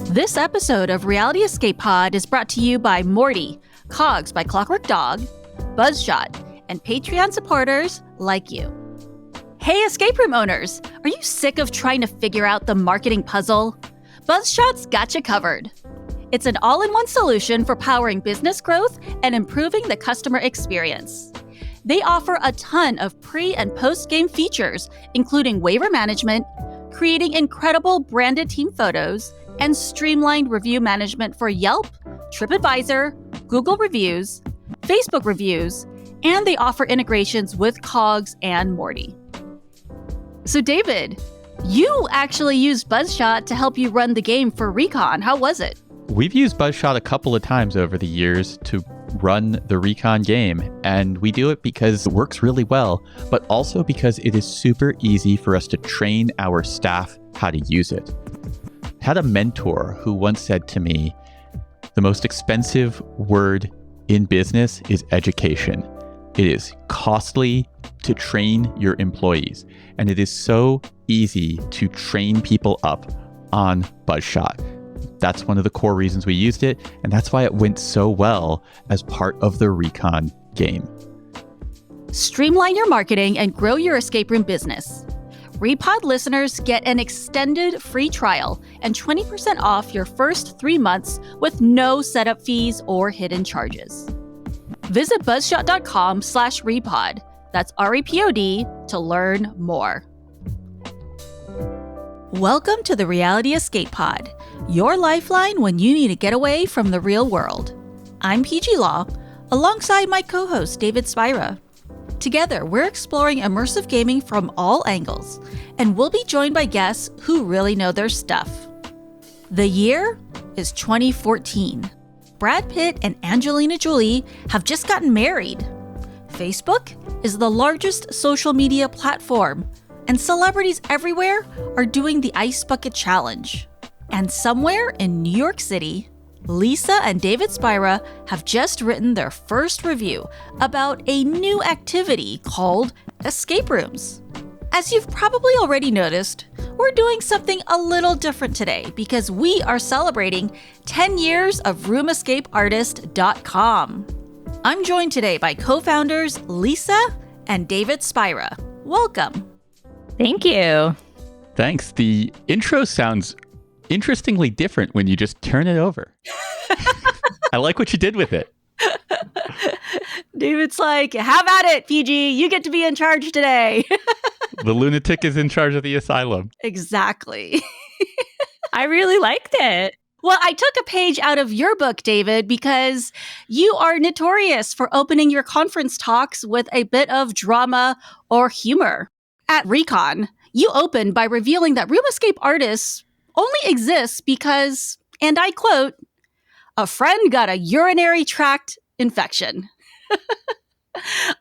This episode of Reality Escape Pod is brought to you by Morty, Cogs by Clockwork Dog, Buzzshot, and Patreon supporters like you. Hey, escape room owners! Are you sick of trying to figure out the marketing puzzle? Buzzshot's got you covered. It's an all-in-one solution for powering business growth and improving the customer experience. They offer a ton of pre- and post-game features, including waiver management, creating incredible branded team photos, and streamlined review management for Yelp, TripAdvisor, Google Reviews, Facebook Reviews, and they offer integrations with Cogs and Morty. So David, you actually used Buzzshot to help you run the game for Recon. How was it? We've used Buzzshot a couple of times over the years to run the Recon game, and we do it because it works really well, but also because it is super easy for us to train our staff how to use it. I had a mentor who once said to me, the most expensive word in business is education. It is costly to train your employees, and it is so easy to train people up on Buzzshot. That's one of the core reasons we used it, and that's why it went so well as part of the Recon game. Streamline your marketing and grow your escape room business. REPOD listeners get an extended free trial and 20% off your first 3 months with no setup fees or hidden charges. Visit buzzshot.com/REPOD, that's REPOD, to learn more. Welcome to the Reality Escape Pod, your lifeline when you need to get away from the real world. I'm PG Law, alongside my co-host David Spira. Together, we're exploring immersive gaming from all angles, and we'll be joined by guests who really know their stuff. The year is 2014. Brad Pitt and Angelina Jolie have just gotten married. Facebook is the largest social media platform, and celebrities everywhere are doing the Ice Bucket Challenge. And somewhere in New York City, Lisa and David Spira have just written their first review about a new activity called escape rooms. As you've probably already noticed, we're doing something a little different today because we are celebrating 10 years of RoomEscapeArtist.com. I'm joined today by co-founders Lisa and David Spira. Welcome. Thank you. Thanks. The intro sounds interestingly different when you just turn it over. I like what you did with it. David's like, have at it, PG. You get to be in charge today. The lunatic is in charge of the asylum. Exactly. I really liked it. Well, I took a page out of your book, David, because you are notorious for opening your conference talks with a bit of drama or humor. At Recon, you opened by revealing that room escape artists only exists because, and I quote, a friend got a urinary tract infection.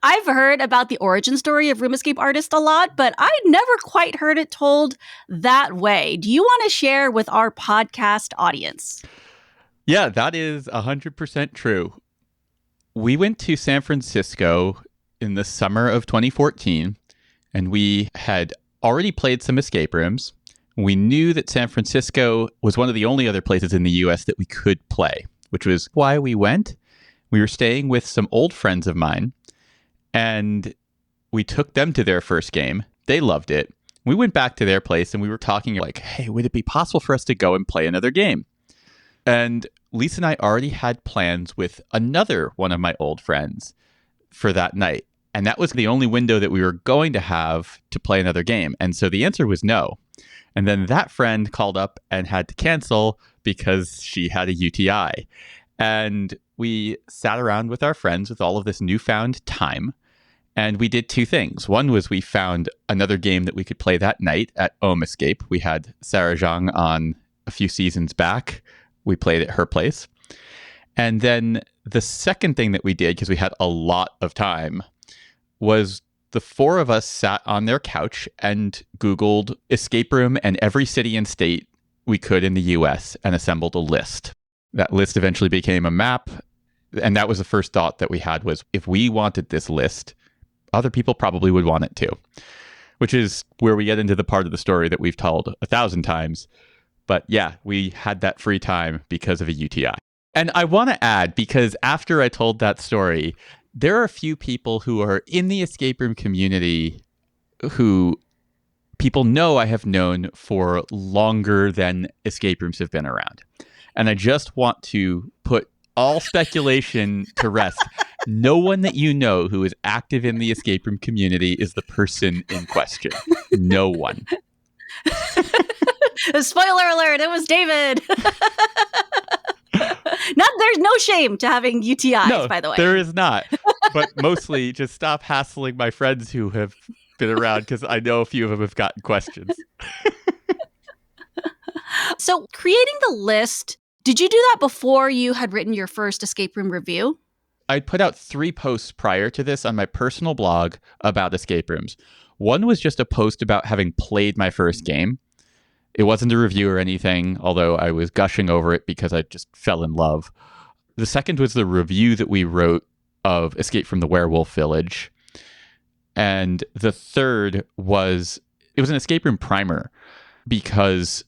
I've heard about the origin story of room escape artists a lot, but I never quite heard it told that way. Do you want to share with our podcast audience? Yeah, that is 100% true. We went to San Francisco in the summer of 2014, and we had already played some escape rooms. We knew that San Francisco was one of the only other places in the US that we could play, which was why we went. We were staying with some old friends of mine, and we took them to their first game. They loved it. We went back to their place, and we were talking like, hey, would it be possible for us to go and play another game? And Lisa and I already had plans with another one of my old friends for that night. And that was the only window that we were going to have to play another game. And so the answer was no. And then that friend called up and had to cancel because she had a UTI. And we sat around with our friends with all of this newfound time. And we did two things. One was we found another game that we could play that night at Ohm Escape. We had Sarah Zhang on a few seasons back. We played at her place. And then the second thing that we did, because we had a lot of time, was the four of us sat on their couch and Googled escape room and every city and state we could in the US and assembled a list. That list eventually became a map. And that was the first thought that we had was if we wanted this list, other people probably would want it too. which is where we get into the part of the story that we've told 1,000 times. But yeah, we had that free time because of a UTI. And I want to add, because after I told that story, there are a few people who are in the escape room community who people know I have known for longer than escape rooms have been around. And I just want to put all speculation to rest. No one that you know who is active in the escape room community is the person in question. No one. Spoiler alert, it was David. There's no shame to having UTIs, by the way. There is not. But mostly just stop hassling my friends who have been around, because I know a few of them have gotten questions. So creating the list, did you do that before you had written your first escape room review? I'd put out 3 posts prior to this on my personal blog about escape rooms. One was just a post about having played my first game. It wasn't a review or anything, although I was gushing over it because I just fell in love. The second was the review that we wrote of Escape from the Werewolf Village. And the third was, it was an escape room primer, because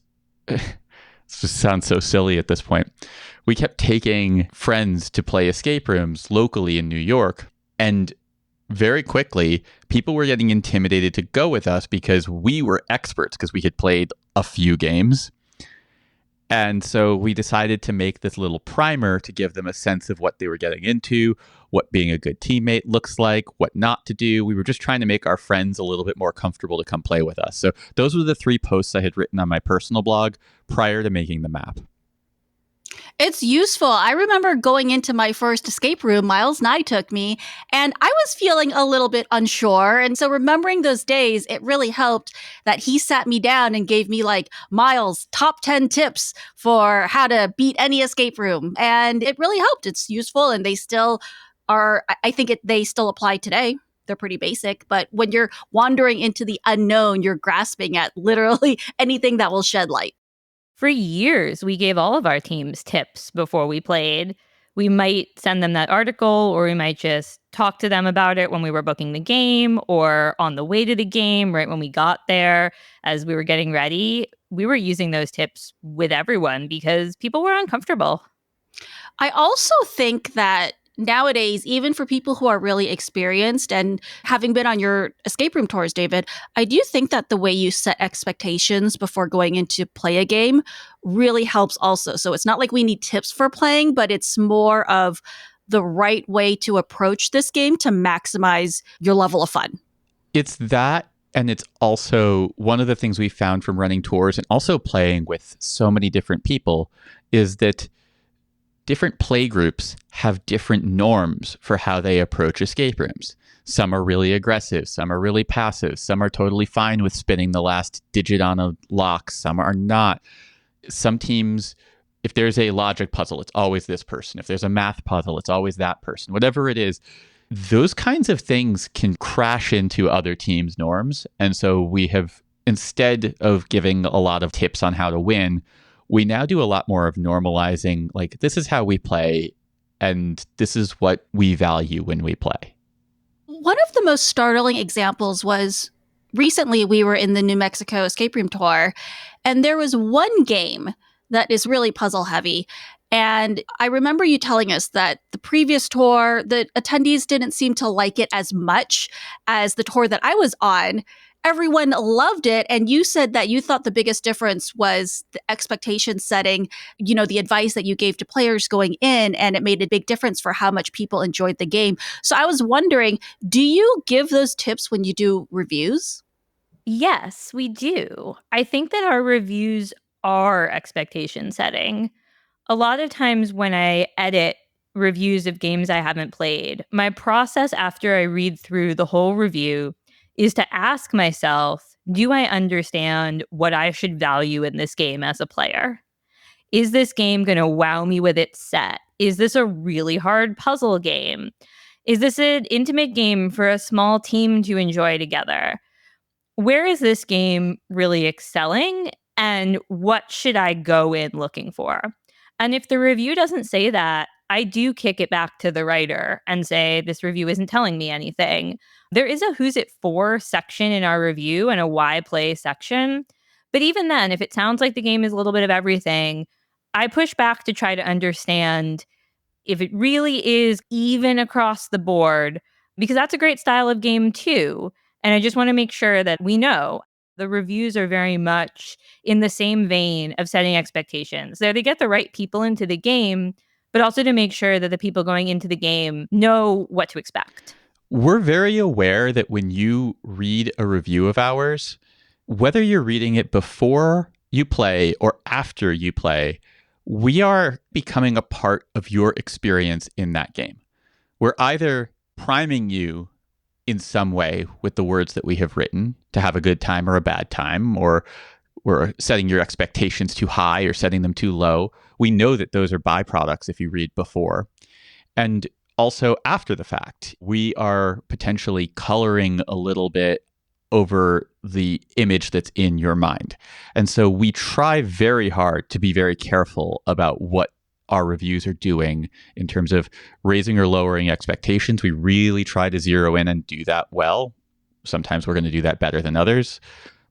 this just sounds so silly at this point. We kept taking friends to play escape rooms locally in New York, and very quickly, people were getting intimidated to go with us because we were experts, because we had played a few games. And so we decided to make this little primer to give them a sense of what they were getting into, what being a good teammate looks like, what not to do. We were just trying to make our friends a little bit more comfortable to come play with us. So those were the 3 posts I had written on my personal blog prior to making the map. It's useful. I remember going into my first escape room, Miles Nye took me, and I was feeling a little bit unsure. And so remembering those days, it really helped that he sat me down and gave me like Miles' top 10 tips for how to beat any escape room. And it really helped. It's useful, and they still are, I think they still apply today. They're pretty basic, but when you're wandering into the unknown, you're grasping at literally anything that will shed light. For years, we gave all of our teams tips before we played. We might send them that article, or we might just talk to them about it when we were booking the game or on the way to the game, right when we got there, as we were getting ready. We were using those tips with everyone because people were uncomfortable. I also think that nowadays, even for people who are really experienced, and having been on your escape room tours, David, I do think that the way you set expectations before going into play a game really helps also. So it's not like we need tips for playing, but it's more of the right way to approach this game to maximize your level of fun. It's that, and it's also one of the things we found from running tours and also playing with so many different people is that different play groups have different norms for how they approach escape rooms. Some are really aggressive, some are really passive, some are totally fine with spinning the last digit on a lock, some are not. Some teams, if there's a logic puzzle, it's always this person. If there's a math puzzle, it's always that person. Whatever it is, those kinds of things can crash into other teams' norms. And so we have, instead of giving a lot of tips on how to win, we now do a lot more of normalizing, like, this is how we play, and this is what we value when we play. One of the most startling examples was recently we were in the New Mexico escape room tour, and there was one game that is really puzzle heavy. And I remember you telling us that the previous tour, the attendees didn't seem to like it as much as the tour that I was on. Everyone loved it. And you said that you thought the biggest difference was the expectation setting, the advice that you gave to players going in, and it made a big difference for how much people enjoyed the game. So I was wondering, do you give those tips when you do reviews? Yes, we do. I think that our reviews are expectation setting. A lot of times when I edit reviews of games I haven't played, my process after I read through the whole review is to ask myself, do I understand what I should value in this game as a player? Is this game going to wow me with its set? Is this a really hard puzzle game? Is this an intimate game for a small team to enjoy together? Where is this game really excelling? And what should I go in looking for? And if the review doesn't say that, I do kick it back to the writer and say, this review isn't telling me anything. There is a who's it for section in our review and a why play section. But even then, if it sounds like the game is a little bit of everything, I push back to try to understand if it really is even across the board, because that's a great style of game too. And I just want to make sure that we know the reviews are very much in the same vein of setting expectations. They're to get the right people into the game, but also to make sure that the people going into the game know what to expect. We're very aware that when you read a review of ours, whether you're reading it before you play or after you play, we are becoming a part of your experience in that game. We're either priming you in some way with the words that we have written to have a good time or a bad time, or we're setting your expectations too high or setting them too low. We know that those are byproducts if you read before. And also after the fact, we are potentially coloring a little bit over the image that's in your mind. And so we try very hard to be very careful about what our reviews are doing in terms of raising or lowering expectations. We really try to zero in and do that well. Sometimes we're going to do that better than others,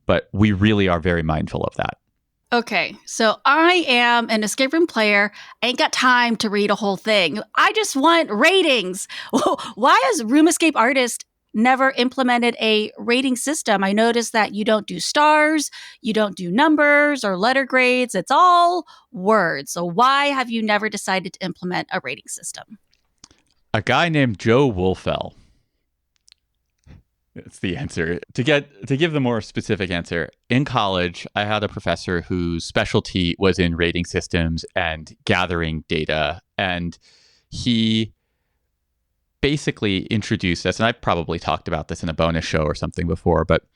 but we really are very mindful of that. Okay, so I am an escape room player. I ain't got time to read a whole thing. I just want ratings. Why has Room Escape Artist never implemented a rating system? I noticed that you don't do stars, you don't do numbers or letter grades. It's all words. So why have you never decided to implement a rating system? A guy named Joe Wolfell. That's the answer. To give the more specific answer, in college, I had a professor whose specialty was in rating systems and gathering data. And he basically introduced us, and I've probably talked about this in a bonus show or something before, but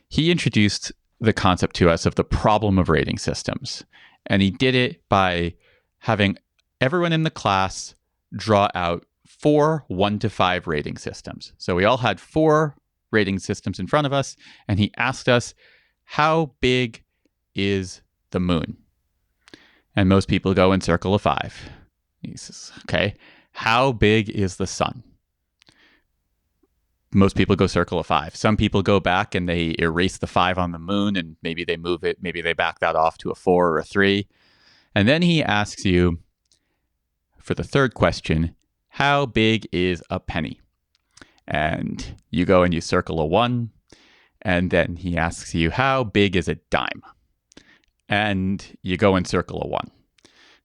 he introduced the concept to us of the problem of rating systems. And he did it by having everyone in the class draw out 4 1 to 5 rating systems. So we all had 4 rating systems in front of us, and he asked us, how big is the moon? And most people go in circle of 5. He says, okay, how big is the sun? Most people go circle of 5. Some people go back and they erase the 5 on the moon, and maybe they move it, maybe they back that off to a 4 or a 3. And then he asks you, for the third question, how big is a penny? And you go and you circle a 1, and then he asks you, how big is a dime? And you go and circle a 1.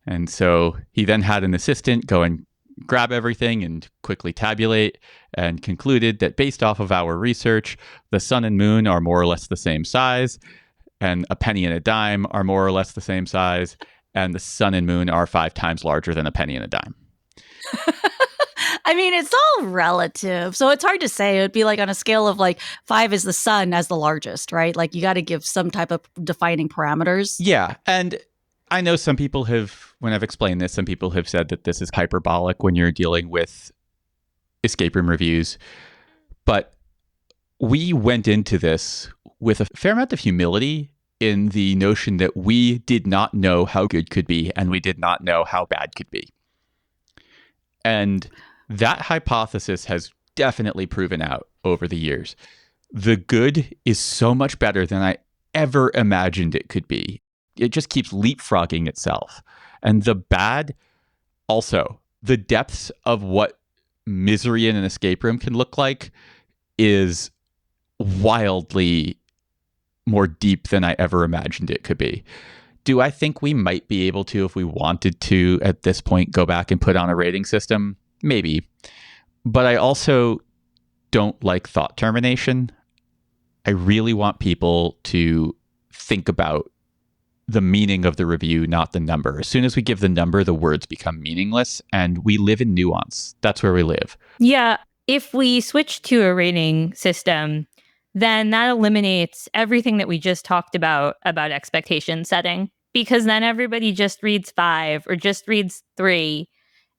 And so he then had an assistant go and grab everything and quickly tabulate, and concluded that based off of our research, the sun and moon are more or less the same size, and a penny and a dime are more or less the same size, and the sun and moon are 5 times larger than a penny and a dime. I mean, it's all relative. So it's hard to say. It would be like on a scale of like 5 is the sun as the largest, right? Like you got to give some type of defining parameters. Yeah. And I know some people have, when I've explained this, some people have said that this is hyperbolic when you're dealing with escape room reviews. But we went into this with a fair amount of humility in the notion that we did not know how good could be, and we did not know how bad could be. And that hypothesis has definitely proven out over the years. The good is so much better than I ever imagined it could be. It just keeps leapfrogging itself. And the bad, also, the depths of what misery in an escape room can look like is wildly more deep than I ever imagined it could be. Do I think we might be able to, if we wanted to, at this point, go back and put on a rating system? Maybe. But I also don't like thought termination. I really want people to think about the meaning of the review, not the number. As soon as we give the number, the words become meaningless, and we live in nuance. That's where we live. Yeah. If we switch to a rating system, then that eliminates everything that we just talked about expectation setting, because then everybody just reads 5 or just reads 3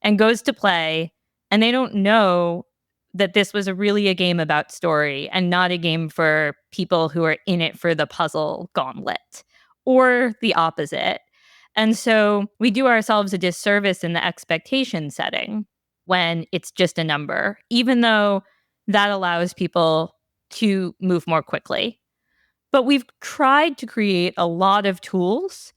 and goes to play, and they don't know that this was really a game about story and not a game for people who are in it for the puzzle gauntlet, or the opposite. And so we do ourselves a disservice in the expectation setting when it's just a number, even though that allows people to move more quickly. But we've tried to create a lot of tools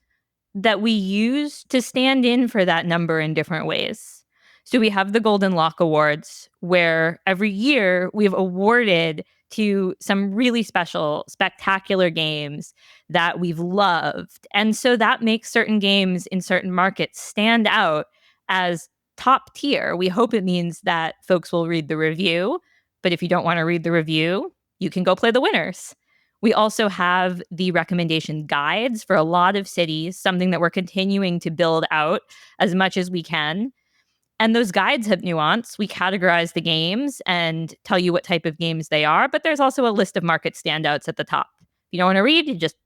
that we use to stand in for that number in different ways. So we have the Golden Lock Awards, where every year we've awarded to some really special, spectacular games that we've loved. And so that makes certain games in certain markets stand out as top tier. We hope it means that folks will read the review. But if you don't want to read the review, you can go play the winners. We also have the recommendation guides for a lot of cities, something that we're continuing to build out as much as we can. And those guides have nuance. We categorize the games and tell you what type of games they are, but there's also a list of market standouts at the top. If you don't want to read, you just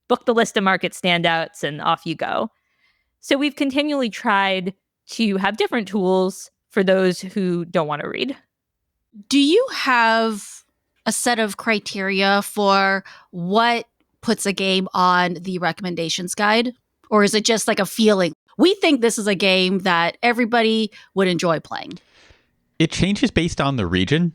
book the list of market standouts and off you go. So we've continually tried to have different tools for those who don't want to read. Do you have a set of criteria for what puts a game on the recommendations guide? Or is it just like a feeling? We think this is a game that everybody would enjoy playing. It changes based on the region.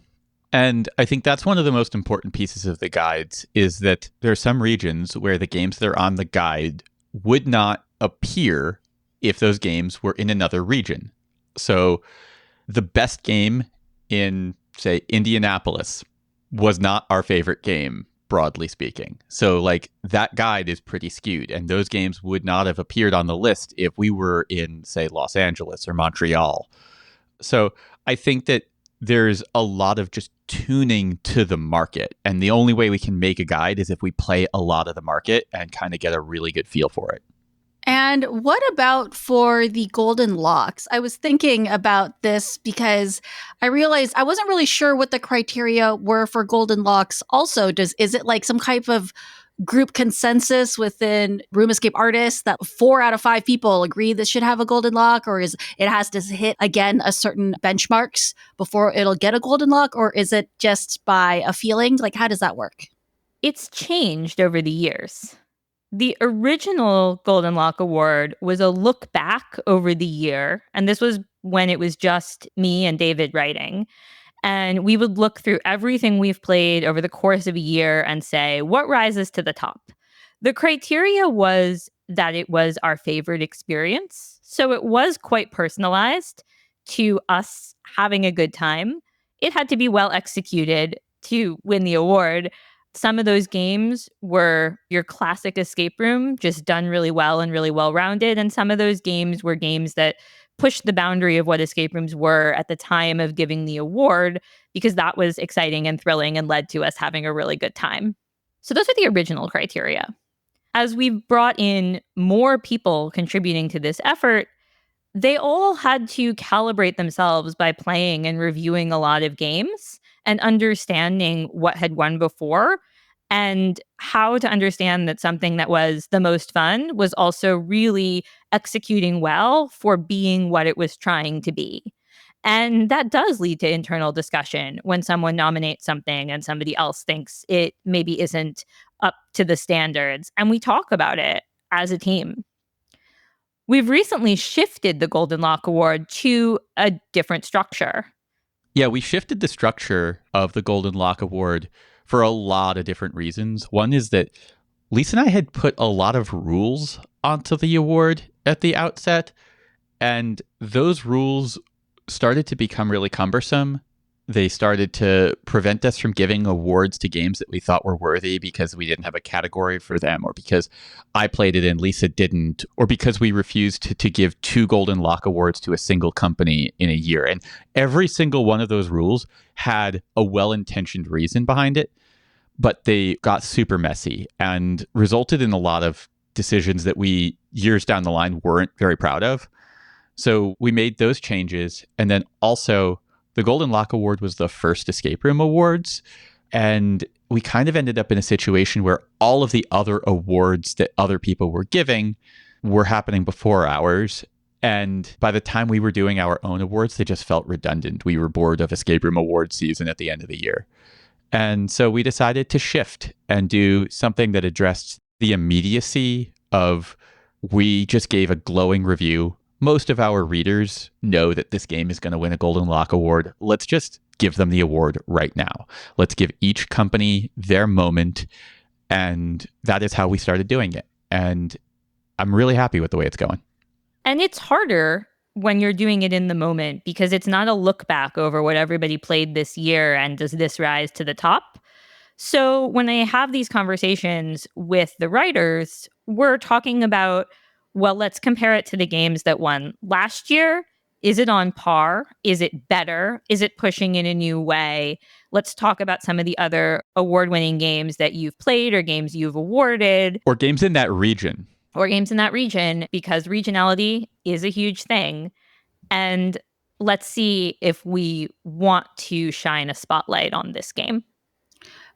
And I think that's one of the most important pieces of the guides is that there are some regions where the games that are on the guide would not appear if those games were in another region. So the best game in, say, Indianapolis was not our favorite game, broadly speaking. So like that guide is pretty skewed, and those games would not have appeared on the list if we were in, say, Los Angeles or Montreal. So I think that there's a lot of just tuning to the market. And the only way we can make a guide is if we play a lot of the market and kind of get a really good feel for it. And what about for the golden locks? I was thinking about this because I realized I wasn't really sure what the criteria were for golden locks. Also, is it like some type of group consensus within Room Escape artists that 4 out of 5 people agree this should have a golden lock, or is it has to hit again a certain benchmarks before it'll get a golden lock, or is it just by a feeling? Like, how does that work? It's changed over the years. The original Golden Lock Award was a look back over the year, and this was when it was just me and David writing. And we would look through everything we've played over the course of a year and say, what rises to the top? The criteria was that it was our favorite experience. So it was quite personalized to us having a good time. It had to be well executed to win the award. Some of those games were your classic escape room, just done really well and really well-rounded. And some of those games were games that pushed the boundary of what escape rooms were at the time of giving the award, because that was exciting and thrilling and led to us having a really good time. So those are the original criteria. As we've brought in more people contributing to this effort, they all had to calibrate themselves by playing and reviewing a lot of games and understanding what had won before and how to understand that something that was the most fun was also really executing well for being what it was trying to be. And that does lead to internal discussion when someone nominates something and somebody else thinks it maybe isn't up to the standards. And we talk about it as a team. We've recently shifted the Golden Lock Award to a different structure. Yeah, we shifted the structure of the Golden Lock Award for a lot of different reasons. One is that Lisa and I had put a lot of rules onto the award at the outset, and those rules started to become really cumbersome. They started to prevent us from giving awards to games that we thought were worthy because we didn't have a category for them, or because I played it and Lisa didn't, or because we refused to give 2 Golden Lock Awards to a single company in a year. And every single one of those rules had a well-intentioned reason behind it, but they got super messy and resulted in a lot of decisions that we, years down the line, weren't very proud of. So we made those changes. And then also, the Golden Lock Award was the first escape room awards, and we kind of ended up in a situation where all of the other awards that other people were giving were happening before ours. And by the time we were doing our own awards, they just felt redundant. We were bored of escape room award season at the end of the year. And so we decided to shift and do something that addressed the immediacy of We just gave a glowing review. Most of our readers know that this game is going to win a Golden Lock Award. Let's just give them the award right now. Let's give each company their moment. And that is how we started doing it. And I'm really happy with the way it's going. And it's harder when you're doing it in the moment because it's not a look back over what everybody played this year and does this rise to the top. So when I have these conversations with the writers, we're talking about, well, let's compare it to the games that won last year. Is it on par? Is it better? Is it pushing in a new way? Let's talk about some of the other award-winning games that you've played or games you've awarded. Or games in that region. Because regionality is a huge thing. And let's see if we want to shine a spotlight on this game.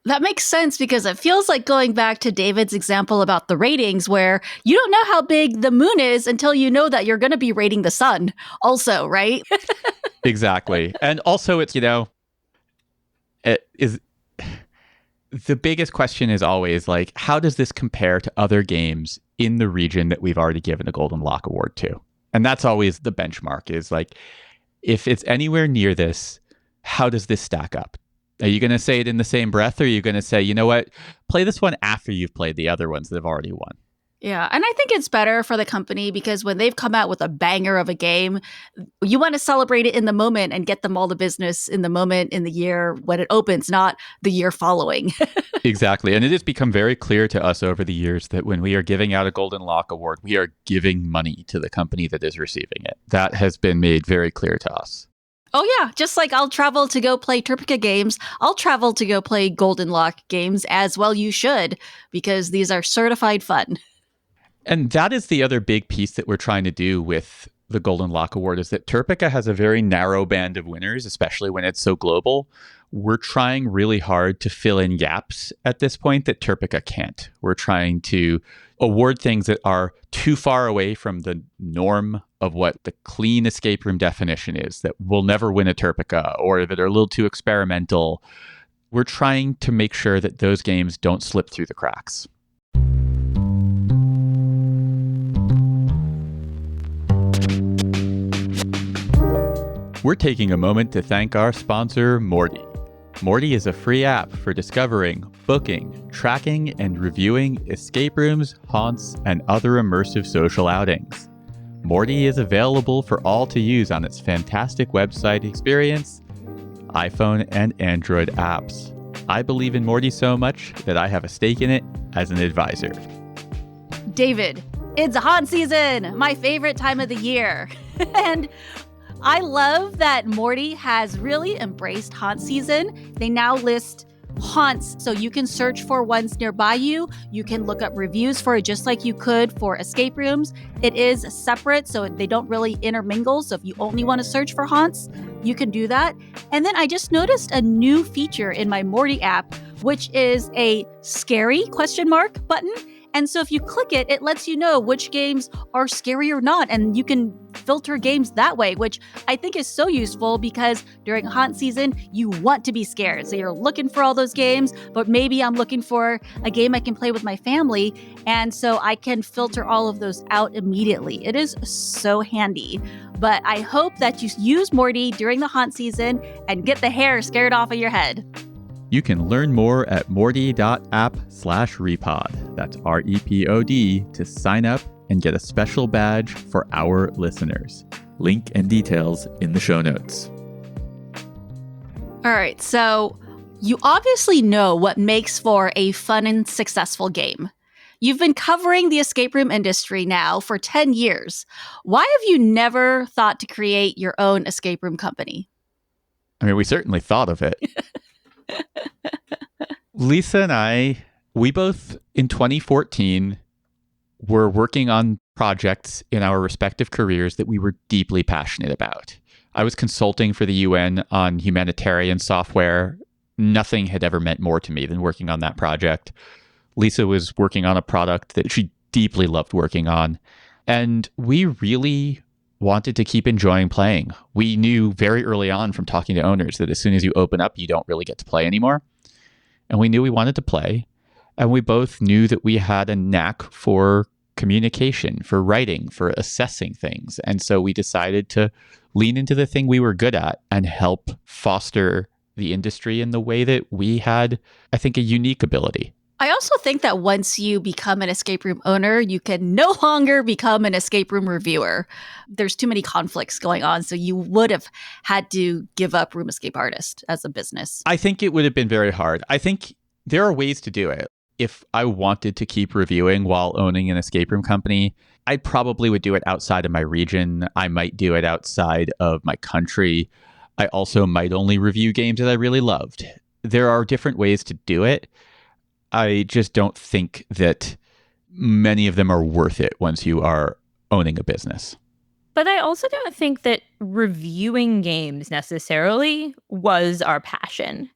That makes sense because it feels like going back to David's example about the ratings where you don't know how big the moon is until you know that you're going to be rating the sun also, right? Exactly. And also it's, it is the biggest question is always like, how does this compare to other games in the region that we've already given a Golden Lock Award to? And that's always the benchmark is like, if it's anywhere near this, how does this stack up? Are you going to say it in the same breath, or are you going to say, you know what, play this one after you've played the other ones that have already won? Yeah, and I think it's better for the company because when they've come out with a banger of a game, you want to celebrate it in the moment and get them all the business in the moment in the year when it opens, not the year following. Exactly. And it has become very clear to us over the years that when we are giving out a Golden Lock Award, we are giving money to the company that is receiving it. That has been made very clear to us. Oh, yeah. Just like I'll travel to go play Turpica games, I'll travel to go play Golden Lock games as well. You should, because these are certified fun. And that is the other big piece that we're trying to do with the Golden Lock Award is that Turpica has a very narrow band of winners, especially when it's so global. We're trying really hard to fill in gaps at this point that Turpica can't. We're trying to award things that are too far away from the norm of what the clean escape room definition is, that will never win a Turpica or that are a little too experimental. We're trying to make sure that those games don't slip through the cracks. We're taking a moment to thank our sponsor, Morty. Morty is a free app for discovering, booking, tracking, and reviewing escape rooms, haunts, and other immersive social outings. Morty is available for all to use on its fantastic website experience, iPhone and Android apps. I believe in Morty so much that I have a stake in it as an advisor. David, it's haunt season, my favorite time of the year. And I love that Morty has really embraced haunt season. They now list haunts, so you can search for ones nearby you. You can look up reviews for it just like you could for escape rooms. It is separate, so they don't really intermingle. So if you only want to search for haunts, you can do that. And then I just noticed a new feature in my Morty app, which is a scary ? Button. And so if you click it, it lets you know which games are scary or not. And you can filter games that way, which I think is so useful because during haunt season, you want to be scared. So you're looking for all those games, but maybe I'm looking for a game I can play with my family. And so I can filter all of those out immediately. It is so handy. But I hope that you use Morty during the haunt season and get the hair scared off of your head. You can learn more at morty.app/repod. That's REPOD to sign up and get a special badge for our listeners. Link and details in the show notes. All right, so you obviously know what makes for a fun and successful game. You've been covering the escape room industry now for 10 years. Why have you never thought to create your own escape room company? I mean, we certainly thought of it. Lisa and I, we both in 2014 were working on projects in our respective careers that we were deeply passionate about. I was consulting for the UN on humanitarian software. Nothing had ever meant more to me than working on that project. Lisa was working on a product that she deeply loved working on. And we really wanted to keep enjoying playing. We knew very early on from talking to owners that as soon as you open up, you don't really get to play anymore. And we knew we wanted to play. And we both knew that we had a knack for communication, for writing, for assessing things. And so we decided to lean into the thing we were good at and help foster the industry in the way that we had, I think, a unique ability. I also think that once you become an escape room owner, you can no longer become an escape room reviewer. There's too many conflicts going on, so you would have had to give up Room Escape Artist as a business. I think it would have been very hard. I think there are ways to do it. If I wanted to keep reviewing while owning an escape room company, I probably would do it outside of my region. I might do it outside of my country. I also might only review games that I really loved. There are different ways to do it. I just don't think that many of them are worth it once you are owning a business. But I also don't think that reviewing games necessarily was our passion.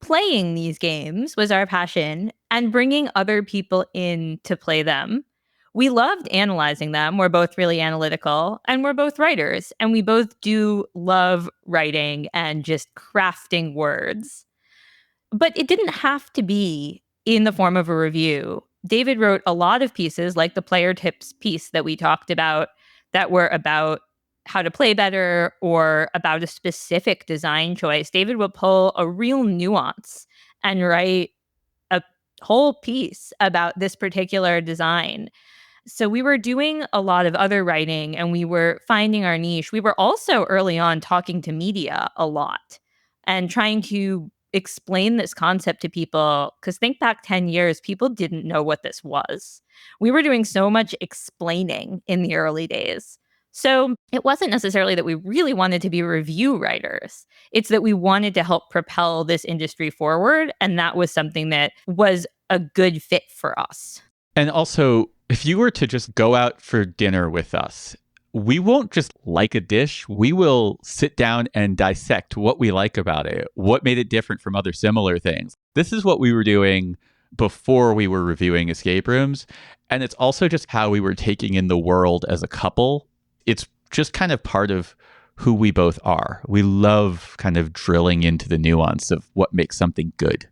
Playing these games was our passion, and bringing other people in to play them. We loved analyzing them. We're both really analytical, and we're both writers, and we both do love writing and just crafting words. But it didn't have to be in the form of a review. David wrote a lot of pieces, like the player tips piece that we talked about, that were about how to play better or about a specific design choice. David will pull a real nuance and write a whole piece about this particular design. So we were doing a lot of other writing and we were finding our niche. We were also early on talking to media a lot and trying to explain this concept to people, because think back 10 years, people didn't know what this was. We were doing so much explaining in the early days. So it wasn't necessarily that we really wanted to be review writers. It's that we wanted to help propel this industry forward. And that was something that was a good fit for us. And also, if you were to just go out for dinner with us, we won't just like a dish. We will sit down and dissect what we like about it, what made it different from other similar things. This is what we were doing before we were reviewing escape rooms. And it's also just how we were taking in the world as a couple. It's just kind of part of who we both are. We love kind of drilling into the nuance of what makes something good.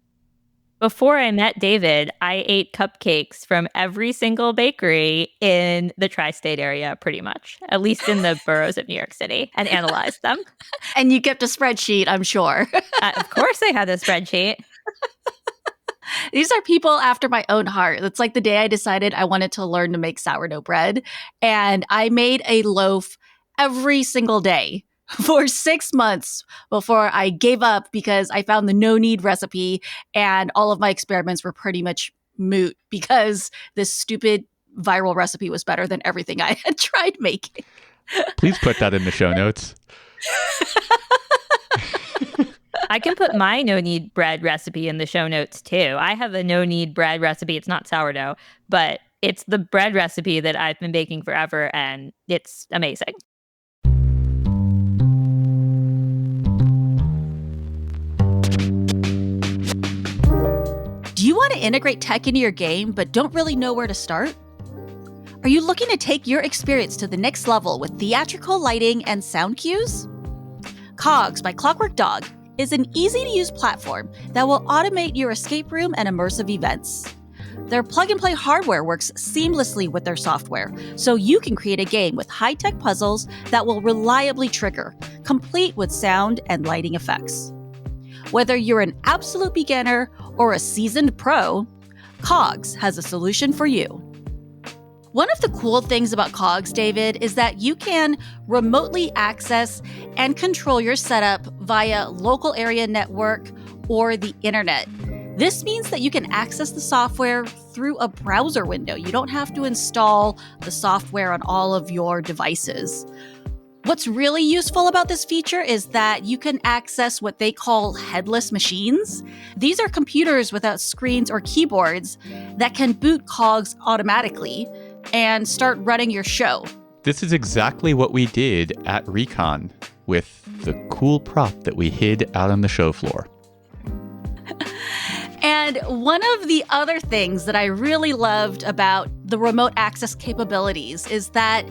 Before I met David, I ate cupcakes from every single bakery in the tri-state area, pretty much, at least in the boroughs of New York City, and analyzed them. And you kept a spreadsheet, I'm sure. Of course I had a spreadsheet. These are people after my own heart. It's like the day I decided I wanted to learn to make sourdough bread. And I made a loaf every single day for 6 months before I gave up because I found the no-knead recipe and all of my experiments were pretty much moot because this stupid viral recipe was better than everything I had tried making. Please put that in the show notes. I can put my no-knead bread recipe in the show notes too. I have a no-knead bread recipe. It's not sourdough, but it's the bread recipe that I've been baking forever, and it's amazing. Do you want to integrate tech into your game but don't really know where to start? Are you looking to take your experience to the next level with theatrical lighting and sound cues? Cogs by Clockwork Dog is an easy-to-use platform that will automate your escape room and immersive events. Their plug-and-play hardware works seamlessly with their software, so you can create a game with high-tech puzzles that will reliably trigger, complete with sound and lighting effects. Whether you're an absolute beginner or a seasoned pro, Cogs has a solution for you. One of the cool things about Cogs, David, is that you can remotely access and control your setup via local area network or the internet. This means that you can access the software through a browser window. You don't have to install the software on all of your devices. What's really useful about this feature is that you can access what they call headless machines. These are computers without screens or keyboards that can boot Cogs automatically and start running your show. This is exactly what we did at Recon with the cool prop that we hid out on the show floor. And one of the other things that I really loved about the remote access capabilities is that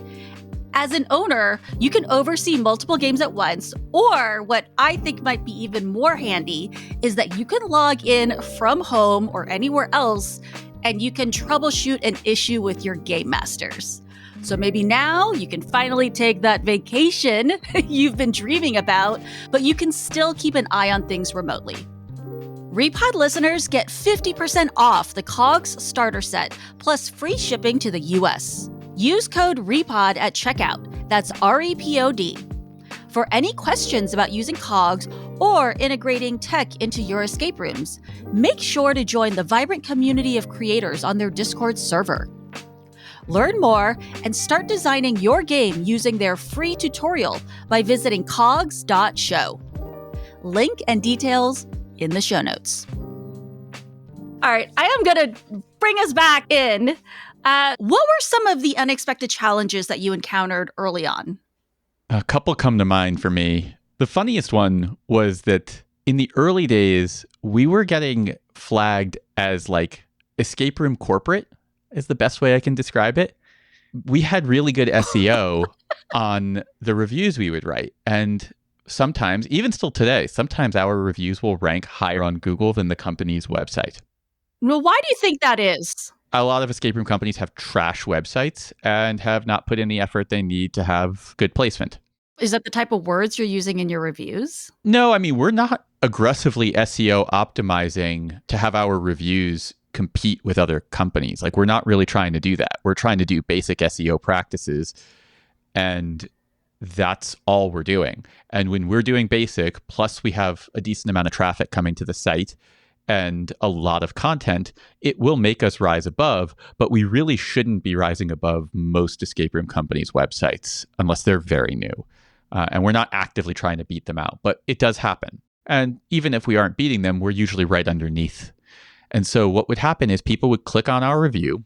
as an owner, you can oversee multiple games at once, or what I think might be even more handy is that you can log in from home or anywhere else and you can troubleshoot an issue with your game masters. So maybe now you can finally take that vacation you've been dreaming about, but you can still keep an eye on things remotely. REPOD listeners get 50% off the COGS starter set, plus free shipping to the US. Use code REPOD at checkout. That's REPOD. For any questions about using COGS or integrating tech into your escape rooms, make sure to join the vibrant community of creators on their Discord server. Learn more and start designing your game using their free tutorial by visiting cogs.show. Link and details in the show notes. All right, I am going to bring us back in. What were some of the unexpected challenges that you encountered early on? A couple come to mind for me. The funniest one was that in the early days, we were getting flagged as like escape room corporate is the best way I can describe it. We had really good SEO on the reviews we would write. And sometimes, even still today, sometimes our reviews will rank higher on Google than the company's website. Well, why do you think that is? A lot of escape room companies have trash websites and have not put in the effort they need to have good placement. Is that the type of words you're using in your reviews? No, I mean, we're not aggressively SEO optimizing to have our reviews compete with other companies. Like, we're not really trying to do that. We're trying to do basic SEO practices, and that's all we're doing. And when we're doing basic, plus we have a decent amount of traffic coming to the site and a lot of content, it will make us rise above, but we really shouldn't be rising above most escape room companies' websites unless they're very new. And we're not actively trying to beat them out, but it does happen. And even if we aren't beating them, we're usually right underneath. And so what would happen is people would click on our review,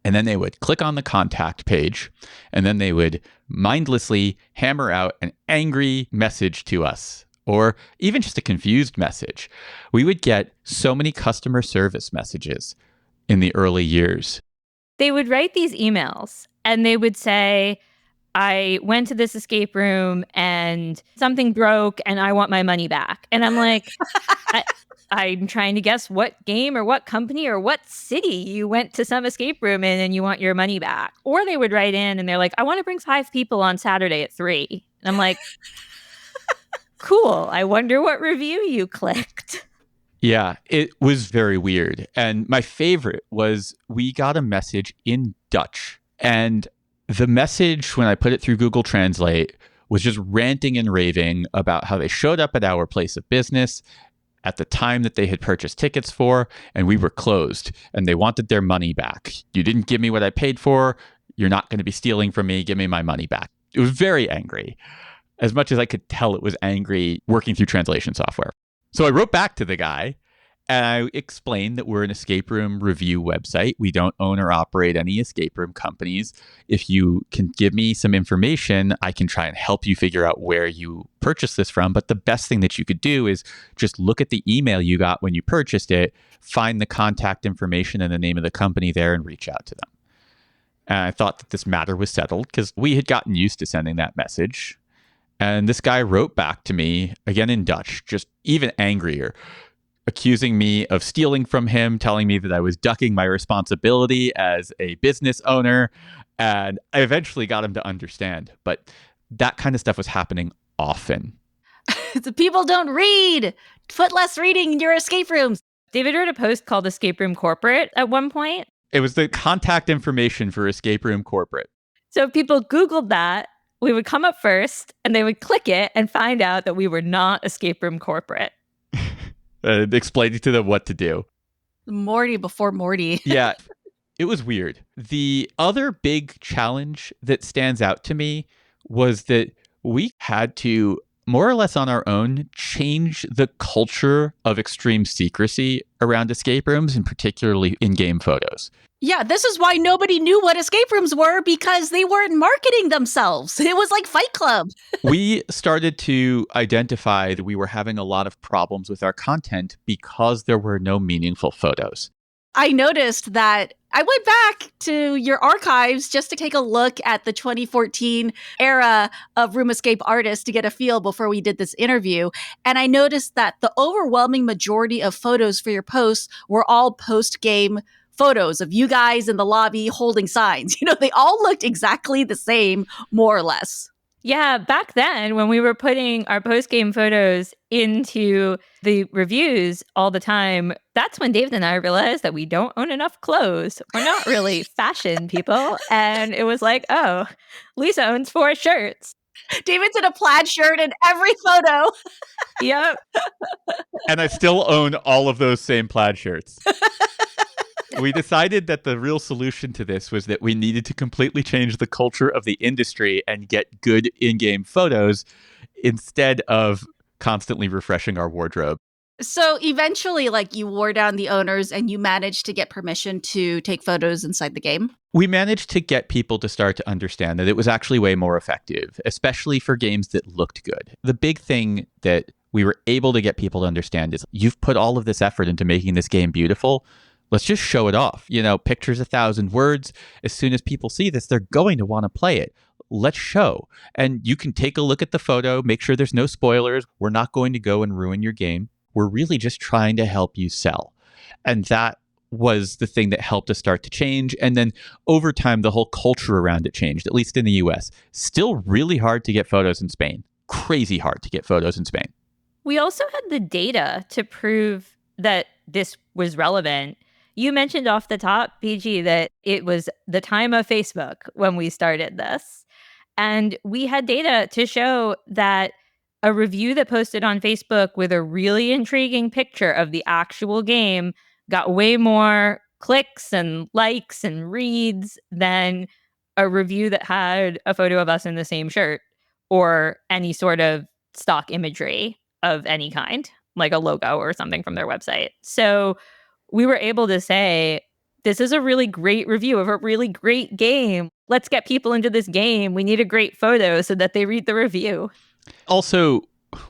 and then they would click on the contact page, and then they would mindlessly hammer out an angry message to us, or even just a confused message. We would get so many customer service messages in the early years. They would write these emails, and they would say, I went to this escape room and something broke and I want my money back. And I'm like, I'm trying to guess what game or what company or what city you went to some escape room in and you want your money back. Or they would write in and they're like, I want to bring 5 people on Saturday at 3. And I'm like, cool. I wonder what review you clicked. Yeah, it was very weird. And my favorite was we got a message in Dutch. And the message, when I put it through Google Translate, was just ranting and raving about how they showed up at our place of business at the time that they had purchased tickets for, and we were closed, and they wanted their money back. You didn't give me what I paid for. You're not going to be stealing from me. Give me my money back. It was very angry. As much as I could tell, it was angry working through translation software. So I wrote back to the guy, and I explained that we're an escape room review website. We don't own or operate any escape room companies. If you can give me some information, I can try and help you figure out where you purchased this from. But the best thing that you could do is just look at the email you got when you purchased it, find the contact information and the name of the company there, and reach out to them. And I thought that this matter was settled because we had gotten used to sending that message. And this guy wrote back to me, again in Dutch, just even angrier, accusing me of stealing from him, telling me that I was ducking my responsibility as a business owner. And I eventually got him to understand. But that kind of stuff was happening often. The people don't read. Put less reading in your escape rooms. David wrote a post called Escape Room Corporate at one point. It was the contact information for Escape Room Corporate. So if people Googled that, we would come up first and they would click it and find out that we were not Escape Room Corporate. Explaining to them what to do. Morty before Morty. Yeah, it was weird. The other big challenge that stands out to me was that we had to, more or less on our own, change the culture of extreme secrecy around escape rooms, and particularly in-game photos. Yeah, this is why nobody knew what escape rooms were, because they weren't marketing themselves. It was like Fight Club. We started to identify that we were having a lot of problems with our content because there were no meaningful photos. I noticed that I went back to your archives just to take a look at the 2014 era of room escape artists to get a feel before we did this interview. And I noticed that the overwhelming majority of photos for your posts were all post-game photos of you guys in the lobby holding signs. They all looked exactly the same, more or less. Yeah, back then when we were putting our post-game photos into the reviews all the time, that's when David and I realized that we don't own enough clothes. We're not really fashion people. And it was like, oh, Lisa owns 4 shirts. David's in a plaid shirt in every photo. Yep. And I still own all of those same plaid shirts. We decided that the real solution to this was that we needed to completely change the culture of the industry and get good in-game photos instead of constantly refreshing our wardrobe. So eventually, you wore down the owners and you managed to get permission to take photos inside the game? We managed to get people to start to understand that it was actually way more effective, especially for games that looked good. The big thing that we were able to get people to understand is you've put all of this effort into making this game beautiful. Let's just show it off. Pictures 1,000 words. As soon as people see this, they're going to want to play it. Let's show. And you can take a look at the photo, make sure there's no spoilers. We're not going to go and ruin your game. We're really just trying to help you sell. And that was the thing that helped us start to change. And then over time, the whole culture around it changed, at least in the US. Still really hard to get photos in Spain. Crazy hard to get photos in Spain. We also had the data to prove that this was relevant. You mentioned off the top, PG, that it was the time of Facebook when we started this. And we had data to show that a review that posted on Facebook with a really intriguing picture of the actual game got way more clicks and likes and reads than a review that had a photo of us in the same shirt or any sort of stock imagery of any kind, like a logo or something from their website. So we were able to say, this is a really great review of a really great game. Let's get people into this game. We need a great photo so that they read the review. Also,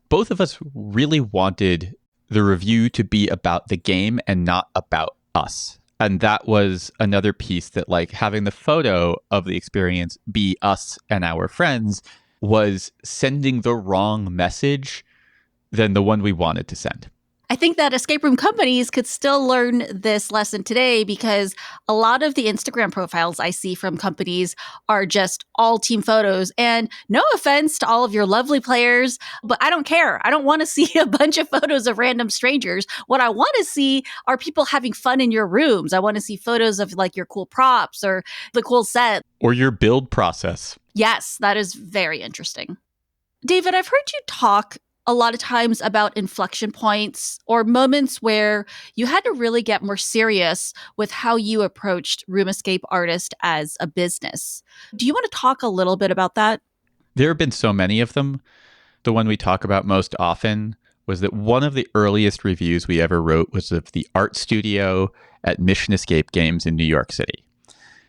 both of us really wanted the review to be about the game and not about us. And that was another piece that, having the photo of the experience be us and our friends was sending the wrong message than the one we wanted to send. I think that escape room companies could still learn this lesson today because a lot of the Instagram profiles I see from companies are just all team photos. And no offense to all of your lovely players, but I don't care. I don't want to see a bunch of photos of random strangers. What I want to see are people having fun in your rooms. I want to see photos of your cool props or the cool set. Or your build process. Yes, that is very interesting. David, I've heard you talk a lot of times about inflection points or moments where you had to really get more serious with how you approached Room Escape Artist as a business. Do you want to talk a little bit about that? There have been so many of them. The one we talk about most often was that one of the earliest reviews we ever wrote was of the art studio at Mission Escape Games in New York City.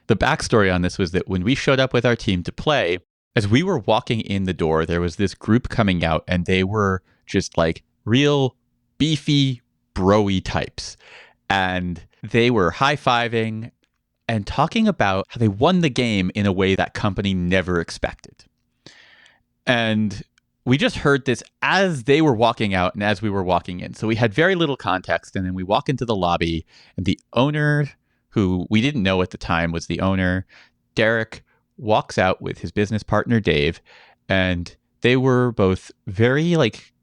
The backstory on this was that when we showed up with our team to play, as we were walking in the door, there was this group coming out, and they were just real beefy, bro-y types. And they were high-fiving and talking about how they won the game in a way that company never expected. And we just heard this as they were walking out and as we were walking in. So we had very little context, and then we walk into the lobby, and the owner, who we didn't know at the time was the owner, Derek, walks out with his business partner, Dave, and they were both very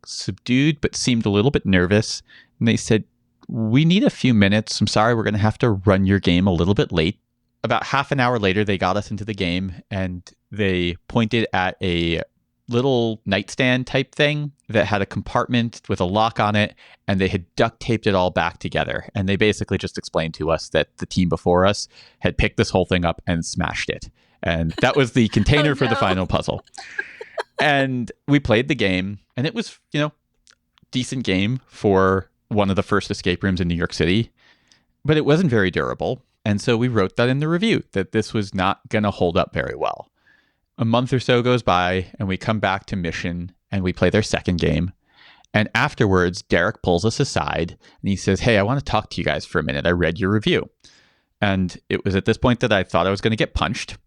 subdued, but seemed a little bit nervous. And they said, "We need a few minutes. I'm sorry, we're going to have to run your game a little bit late." About half an hour later, they got us into the game and they pointed at a little nightstand type thing that had a compartment with a lock on it, and they had duct taped it all back together. And they basically just explained to us that the team before us had picked this whole thing up and smashed it. And that was the container for the final puzzle. And we played the game, and it was, decent game for one of the first escape rooms in New York City, but it wasn't very durable. And so we wrote that in the review, that this was not going to hold up very well. A month or so goes by, and we come back to Mission, and we play their second game. And afterwards, Derek pulls us aside, and he says, "Hey, I want to talk to you guys for a minute. I read your review." And it was at this point that I thought I was going to get punched.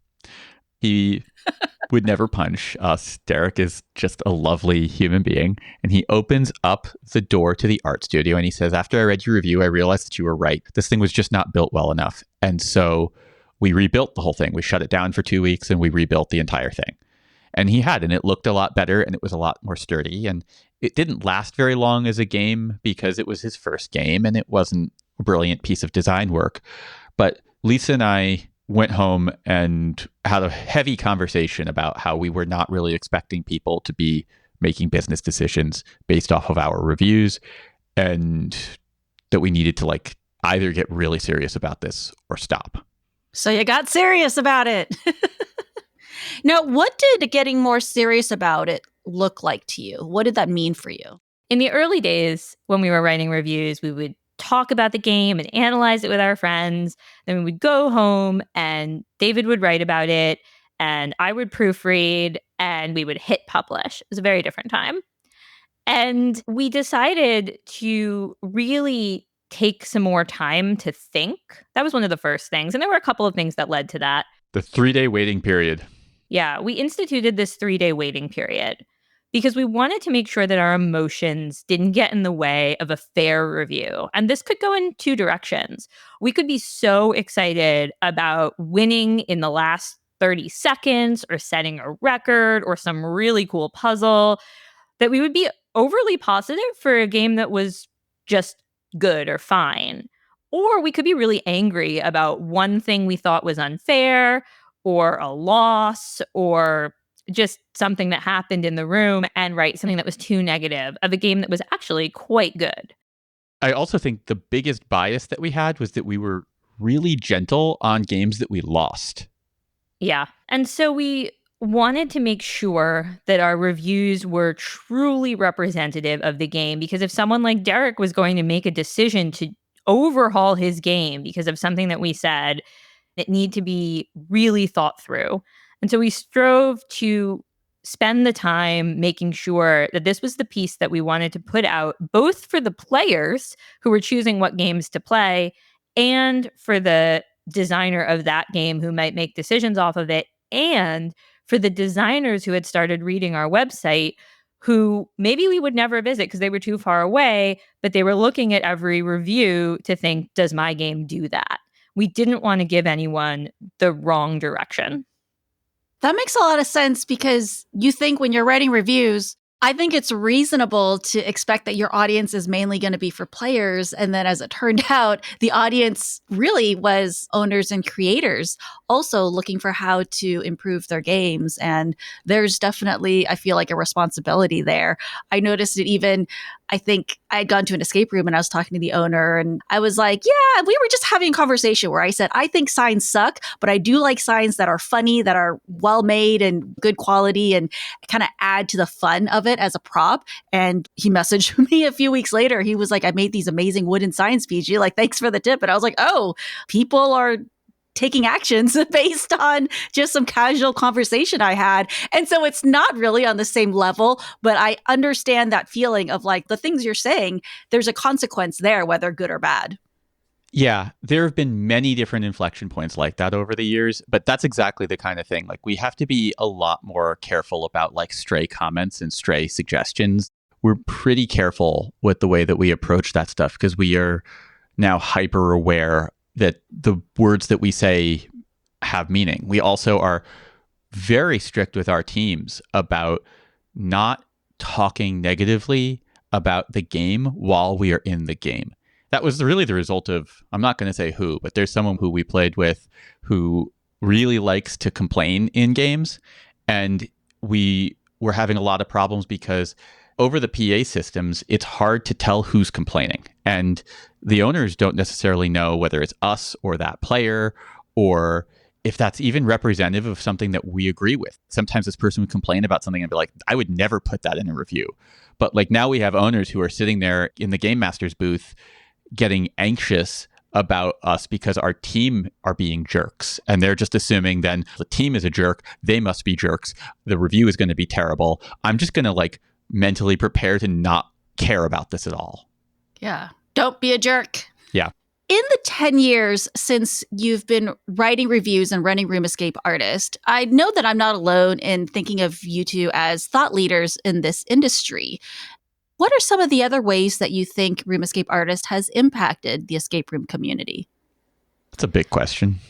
He would never punch us. Derek is just a lovely human being. And he opens up the door to the art studio and he says, after I read your review, I realized that you were right. This thing was just not built well enough. And so we rebuilt the whole thing. We shut it down for 2 weeks and we rebuilt the entire thing. And and it looked a lot better and it was a lot more sturdy. And it didn't last very long as a game because it was his first game and it wasn't a brilliant piece of design work. But Lisa and I went home and had a heavy conversation about how we were not really expecting people to be making business decisions based off of our reviews, and that we needed to either get really serious about this or stop. So you got serious about it. Now, what did getting more serious about it look like to you? What did that mean for you? In the early days, when we were writing reviews, we would talk about the game and analyze it with our friends. Then we would go home and David would write about it and I would proofread and we would hit publish. It was a very different time. And we decided to really take some more time to think. That was one of the first things. And there were a couple of things that led to that. The 3-day waiting period. Yeah, we instituted this 3-day waiting period because we wanted to make sure that our emotions didn't get in the way of a fair review. And this could go in two directions. We could be so excited about winning in the last 30 seconds or setting a record or some really cool puzzle that we would be overly positive for a game that was just good or fine. Or we could be really angry about one thing we thought was unfair or a loss or just something that happened in the room and write something that was too negative of a game that was actually quite good. I also think the biggest bias that we had was that we were really gentle on games that we lost. Yeah. And so we wanted to make sure that our reviews were truly representative of the game, because if someone like Derek was going to make a decision to overhaul his game because of something that we said, it needed to be really thought through. And so we strove to spend the time making sure that this was the piece that we wanted to put out, both for the players who were choosing what games to play and for the designer of that game who might make decisions off of it, and for the designers who had started reading our website who maybe we would never visit because they were too far away, but they were looking at every review to think, does my game do that? We didn't want to give anyone the wrong direction. That makes a lot of sense because you think when you're writing reviews, I think it's reasonable to expect that your audience is mainly going to be for players. And then as it turned out, the audience really was owners and creators also looking for how to improve their games. And there's definitely, I feel like, a responsibility there. I noticed it even, I think I had gone to an escape room and I was talking to the owner and I was like, yeah, we were just having a conversation where I said, I think signs suck, but I do like signs that are funny, that are well made and good quality and kind of add to the fun of it as a prop. And he messaged me a few weeks later. He was like, I made these amazing wooden signs, PG. Like, thanks for the tip. And I was like, oh, people are taking actions based on just some casual conversation I had. And so it's not really on the same level, but I understand that feeling of like the things you're saying, there's a consequence there, whether good or bad. Yeah, there have been many different inflection points like that over the years, but that's exactly the kind of thing. Like, we have to be a lot more careful about like stray comments and stray suggestions. We're pretty careful with the way that we approach that stuff because we are now hyper aware that the words that we say have meaning. We also are very strict with our teams about not talking negatively about the game while we are in the game. That was really the result of, I'm not going to say who, but there's someone who we played with who really likes to complain in games. And we were having a lot of problems because over the PA systems, it's hard to tell who's complaining. And the owners don't necessarily know whether it's us or that player, or if that's even representative of something that we agree with. Sometimes this person would complain about something and be like, I would never put that in a review. But like now we have owners who are sitting there in the Game Master's booth getting anxious about us because our team are being jerks. And they're just assuming then the team is a jerk. They must be jerks. The review is going to be terrible. I'm just going to like mentally prepare to not care about this at all. Yeah. Don't be a jerk. Yeah. In the 10 years since you've been writing reviews and running Room Escape Artist, I know that I'm not alone in thinking of you two as thought leaders in this industry. What are some of the other ways that you think Room Escape Artist has impacted the escape room community? That's a big question.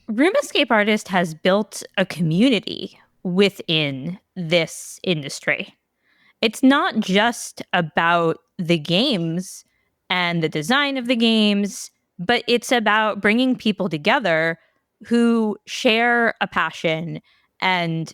Room Escape Artist has built a community within this industry. It's not just about the games and the design of the games, but it's about bringing people together who share a passion and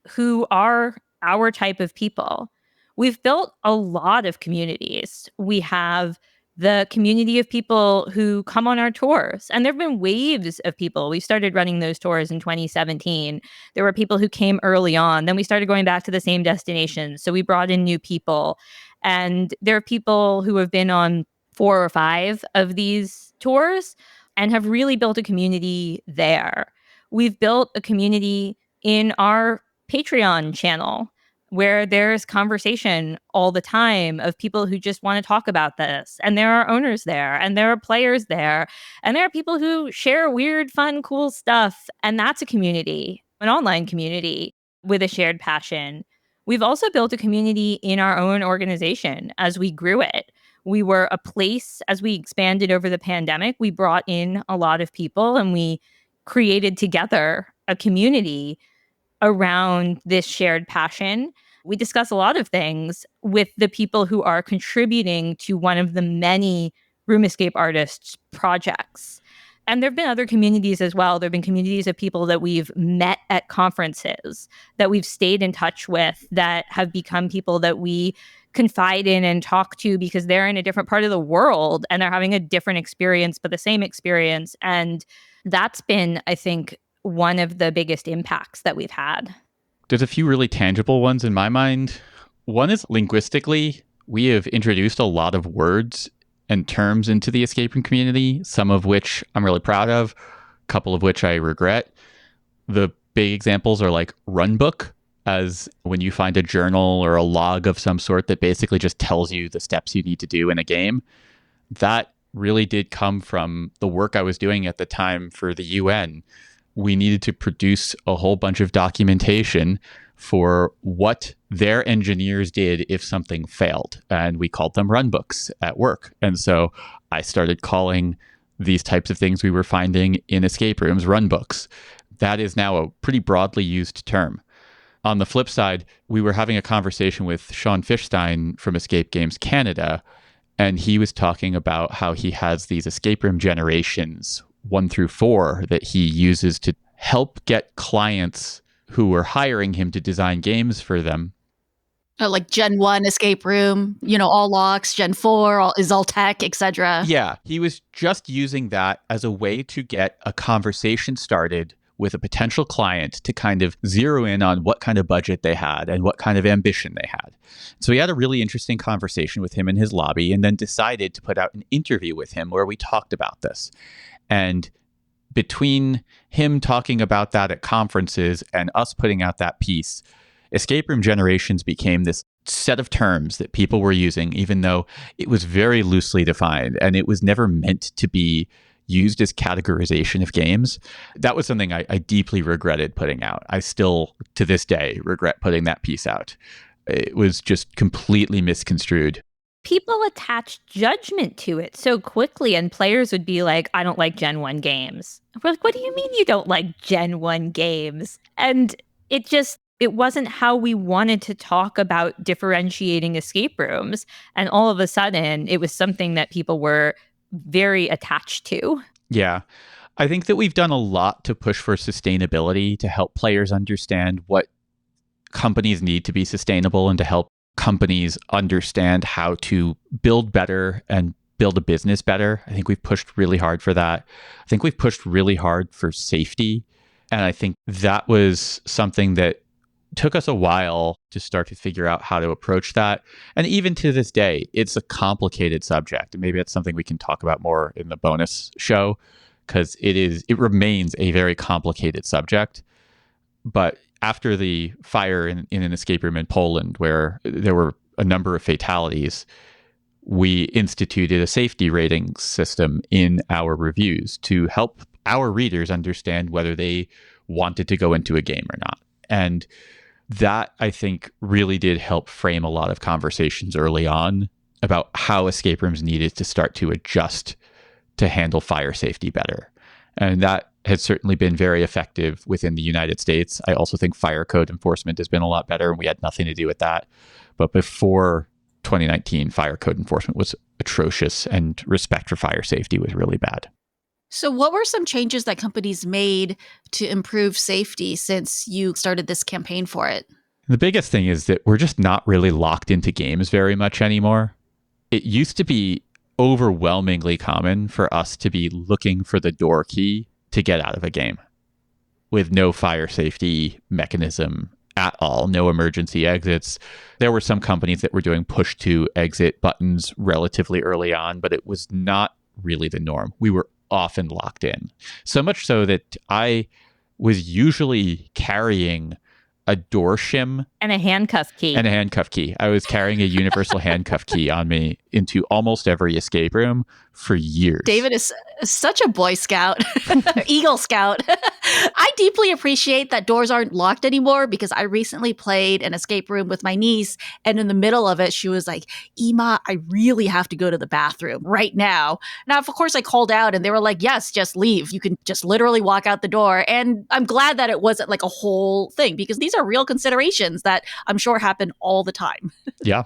who are our type of people. We've built a lot of communities. We have the community of people who come on our tours. And there have been waves of people. We started running those tours in 2017. There were people who came early on. Then we started going back to the same destinations. So we brought in new people. And there are people who have been on 4 or 5 of these tours and have really built a community there. We've built a community in our Patreon channel where there's conversation all the time of people who just want to talk about this. And there are owners there, and there are players there, and there are people who share weird, fun, cool stuff. And that's a community, an online community with a shared passion. We've also built a community in our own organization as we grew it. We were a place, as we expanded over the pandemic, we brought in a lot of people and we created together a community around this shared passion. We discuss a lot of things with the people who are contributing to one of the many Room Escape Artists projects. And there have been other communities as well. There have been communities of people that we've met at conferences, that we've stayed in touch with, that have become people that we confide in and talk to because they're in a different part of the world and they're having a different experience, but the same experience. And that's been, I think, one of the biggest impacts that we've had. There's a few really tangible ones in my mind. One is linguistically, we have introduced a lot of words and terms into the escape room community, some of which I'm really proud of, a couple of which I regret. The big examples are like runbook, as when you find a journal or a log of some sort that basically just tells you the steps you need to do in a game. That really did come from the work I was doing at the time for the UN. We needed to produce a whole bunch of documentation for what their engineers did if something failed. And we called them runbooks at work. And so I started calling these types of things we were finding in escape rooms runbooks. That is now a pretty broadly used term. On the flip side, we were having a conversation with Sean Fishstein from Escape Games Canada, and he was talking about how he has these escape room generations 1 through 4 that he uses to help get clients who are hiring him to design games for them. Like Gen 1 escape room, all locks, Gen 4 is all tech, etc. Yeah, he was just using that as a way to get a conversation started with a potential client to kind of zero in on what kind of budget they had and what kind of ambition they had. So we had a really interesting conversation with him in his lobby and then decided to put out an interview with him where we talked about this. And between him talking about that at conferences and us putting out that piece, escape room generations became this set of terms that people were using, even though it was very loosely defined and it was never meant to be used as categorization of games. That was something I deeply regretted putting out. I still, to this day, regret putting that piece out. It was just completely misconstrued. People attach judgment to it so quickly, and players would be like, I don't like Gen 1 games. We're like, what do you mean you don't like Gen 1 games? And it wasn't how we wanted to talk about differentiating escape rooms. And all of a sudden, it was something that people were very attached to. Yeah. I think that we've done a lot to push for sustainability, to help players understand what companies need to be sustainable and to help companies understand how to build better and build a business better. I think we've pushed really hard for that. I think we've pushed really hard for safety. And I think that was something that took us a while to start to figure out how to approach that. And even to this day, it's a complicated subject. And maybe that's something we can talk about more in the bonus show, because it remains a very complicated subject. But after the fire in an escape room in Poland, where there were a number of fatalities, we instituted a safety rating system in our reviews to help our readers understand whether they wanted to go into a game or not. And that, I think, really did help frame a lot of conversations early on about how escape rooms needed to start to adjust to handle fire safety better. And that has certainly been very effective within the United States. I also think fire code enforcement has been a lot better, and we had nothing to do with that. But before 2019, fire code enforcement was atrocious, and respect for fire safety was really bad. So what were some changes that companies made to improve safety since you started this campaign for it? The biggest thing is that we're just not really locked into games very much anymore. It used to be overwhelmingly common for us to be looking for the door key to get out of a game with no fire safety mechanism at all, no emergency exits. There were some companies that were doing push to exit buttons relatively early on, but it was not really the norm. We were often locked in. So much so that I was usually carrying a door shim and a handcuff key. I was carrying a universal handcuff key on me into almost every escape room for years. David is such a Boy Scout, Eagle Scout. I deeply appreciate that doors aren't locked anymore because I recently played an escape room with my niece, and in the middle of it, she was like, "Ema, I really have to go to the bathroom right now." Now, of course, I called out and they were like, "Yes, just leave. You can just literally walk out the door." And I'm glad that it wasn't like a whole thing because these are real considerations that I'm sure happen all the time. Yeah.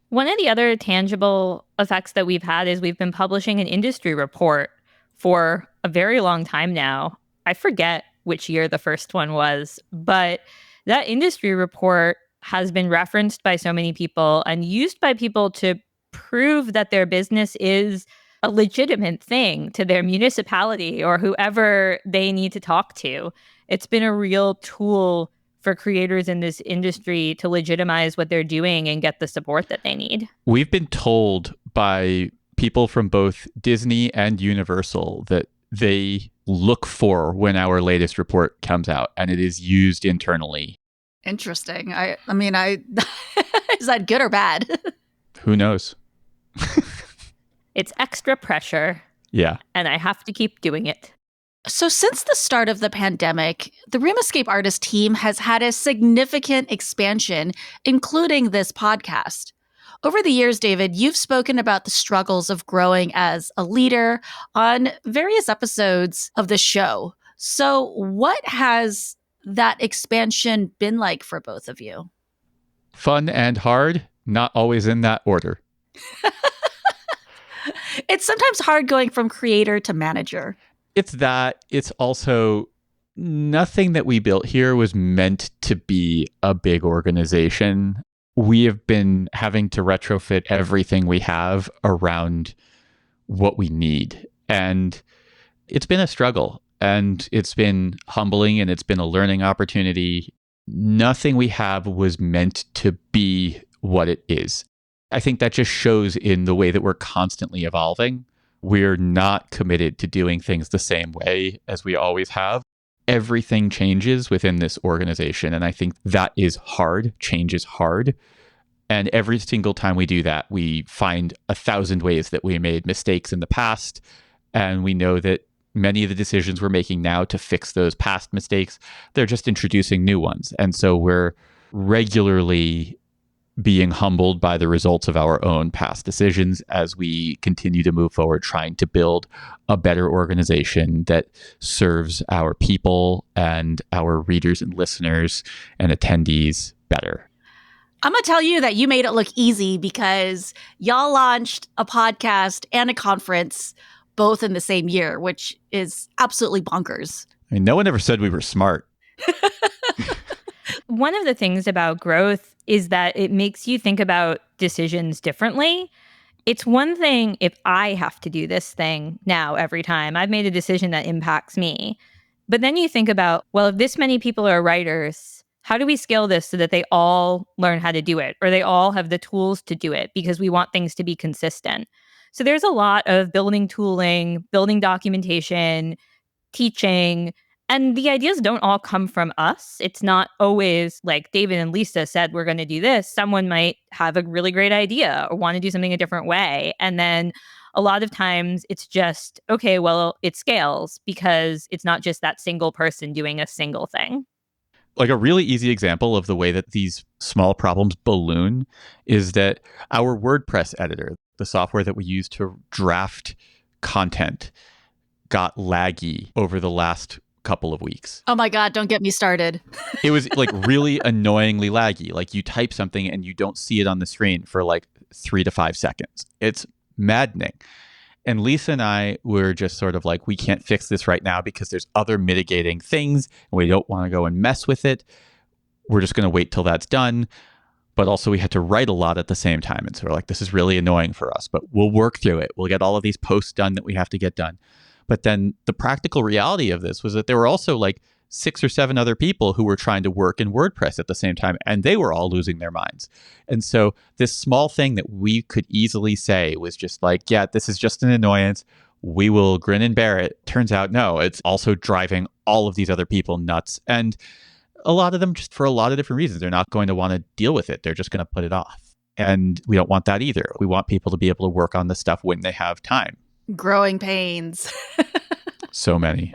One of the other tangible effects that we've had is we've been publishing an industry report for a very long time now. I forget which year the first one was, but that industry report has been referenced by so many people and used by people to prove that their business is a legitimate thing to their municipality or whoever they need to talk to. It's been a real tool for creators in this industry to legitimize what they're doing and get the support that they need. We've been told by people from both Disney and Universal that they look for when our latest report comes out, and it is used internally. Interesting. I mean, is that good or bad? Who knows? It's extra pressure. Yeah. And I have to keep doing it. So since the start of the pandemic, the Room Escape Artist team has had a significant expansion, including this podcast. Over the years, David, you've spoken about the struggles of growing as a leader on various episodes of the show. So what has that expansion been like for both of you? Fun and hard, not always in that order. It's sometimes hard going from creator to manager. It's that. It's also nothing that we built here was meant to be a big organization. We have been having to retrofit everything we have around what we need. And it's been a struggle, and it's been humbling, and it's been a learning opportunity. Nothing we have was meant to be what it is. I think that just shows in the way that we're constantly evolving. We're not committed to doing things the same way as we always have. Everything changes within this organization. And I think that is hard. Change is hard. And every single time we do that, we find 1,000 ways that we made mistakes in the past. And we know that many of the decisions we're making now to fix those past mistakes, they're just introducing new ones. And so we're regularly being humbled by the results of our own past decisions as we continue to move forward, trying to build a better organization that serves our people and our readers and listeners and attendees better. I'm going to tell you that you made it look easy because y'all launched a podcast and a conference both in the same year, which is absolutely bonkers. I mean, no one ever said we were smart. One of the things about growth is that it makes you think about decisions differently. It's one thing if I have to do this thing now every time. I've made a decision that impacts me. But then you think about, well, if this many people are writers, how do we scale this so that they all learn how to do it or they all have the tools to do it because we want things to be consistent? So there's a lot of building tooling, building documentation, teaching, And the ideas don't all come from us. It's not always like David and Lisa said, we're going to do this. Someone might have a really great idea or want to do something a different way. And then a lot of times it's just, okay, well, it scales because it's not just that single person doing a single thing. Like a really easy example of the way that these small problems balloon is that our WordPress editor, the software that we use to draft content, got laggy over the last couple of weeks. Oh my God, don't get me started. It was like really annoyingly laggy. Like you type something and you don't see it on the screen for like 3 to 5 seconds. It's maddening. And Lisa and I were just sort of like, we can't fix this right now because there's other mitigating things and we don't want to go and mess with it. We're just going to wait till that's done. But also we had to write a lot at the same time. And so we're like, this is really annoying for us, but we'll work through it. We'll get all of these posts done that we have to get done. But then the practical reality of this was that there were also like 6 or 7 other people who were trying to work in WordPress at the same time, and they were all losing their minds. And so this small thing that we could easily say was just like, yeah, this is just an annoyance. We will grin and bear it. Turns out, no, it's also driving all of these other people nuts. And a lot of them, just for a lot of different reasons, they're not going to want to deal with it. They're just going to put it off. And we don't want that either. We want people to be able to work on the stuff when they have time. Growing pains. So many.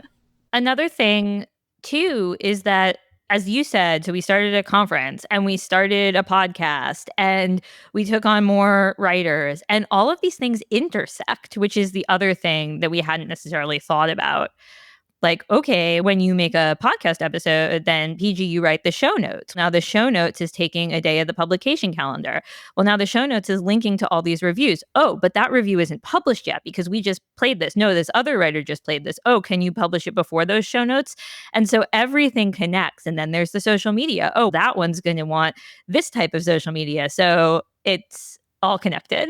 Another thing, too, is that, as you said, so we started a conference and we started a podcast and we took on more writers, and all of these things intersect, which is the other thing that we hadn't necessarily thought about. Like, okay, when you make a podcast episode, then PG, you write the show notes. Now the show notes is taking a day of the publication calendar. Well, now the show notes is linking to all these reviews. Oh, but that review isn't published yet because we just played this. No, this other writer just played this. Oh, can you publish it before those show notes? And so everything connects. And then there's the social media. Oh, that one's going to want this type of social media. So it's all connected.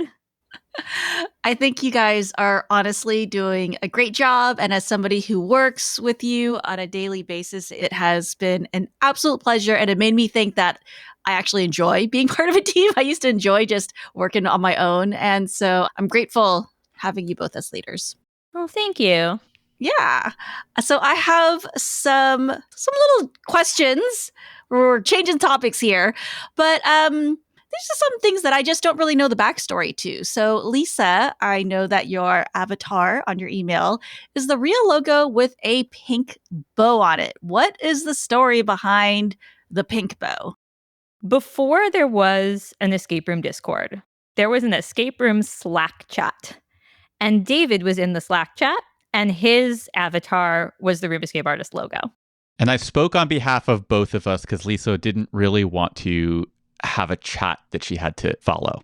I think you guys are honestly doing a great job. And as somebody who works with you on a daily basis, it has been an absolute pleasure. And it made me think that I actually enjoy being part of a team. I used to enjoy just working on my own. And so I'm grateful having you both as leaders. Well, thank you. Yeah. So I have some little questions. We're changing topics here, but there's just some things that I just don't really know the backstory to. So, Lisa, I know that your avatar on your email is the real logo with a pink bow on it. What is the story behind the pink bow? Before there was an escape room Discord, there was an escape room Slack chat. And David was in the Slack chat, and his avatar was the Room Escape Artist logo. And I spoke on behalf of both of us because Lisa didn't really want to have a chat that she had to follow.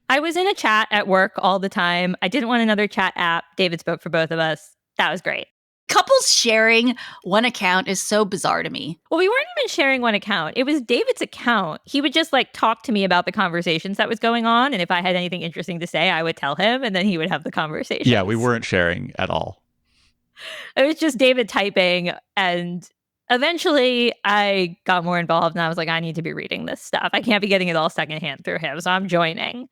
I was in a chat at work all the time. I didn't want another chat app. David spoke for both of us. That was great. Couples sharing one account is so bizarre to me. Well, we weren't even sharing one account. It was David's account. He would just like talk to me about the conversations that was going on. And if I had anything interesting to say, I would tell him and then he would have the conversation. Yeah, we weren't sharing at all. It was just David typing, and eventually I got more involved and I was like, I need to be reading this stuff. I can't be getting it all secondhand through him. So I'm joining.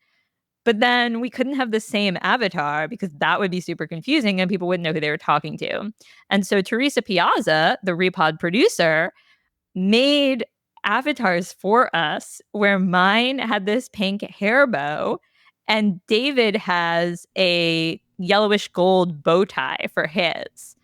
But then we couldn't have the same avatar because that would be super confusing and people wouldn't know who they were talking to. And so Teresa Piazza, the REPOD producer, made avatars for us where mine had this pink hair bow and David has a yellowish gold bow tie for his.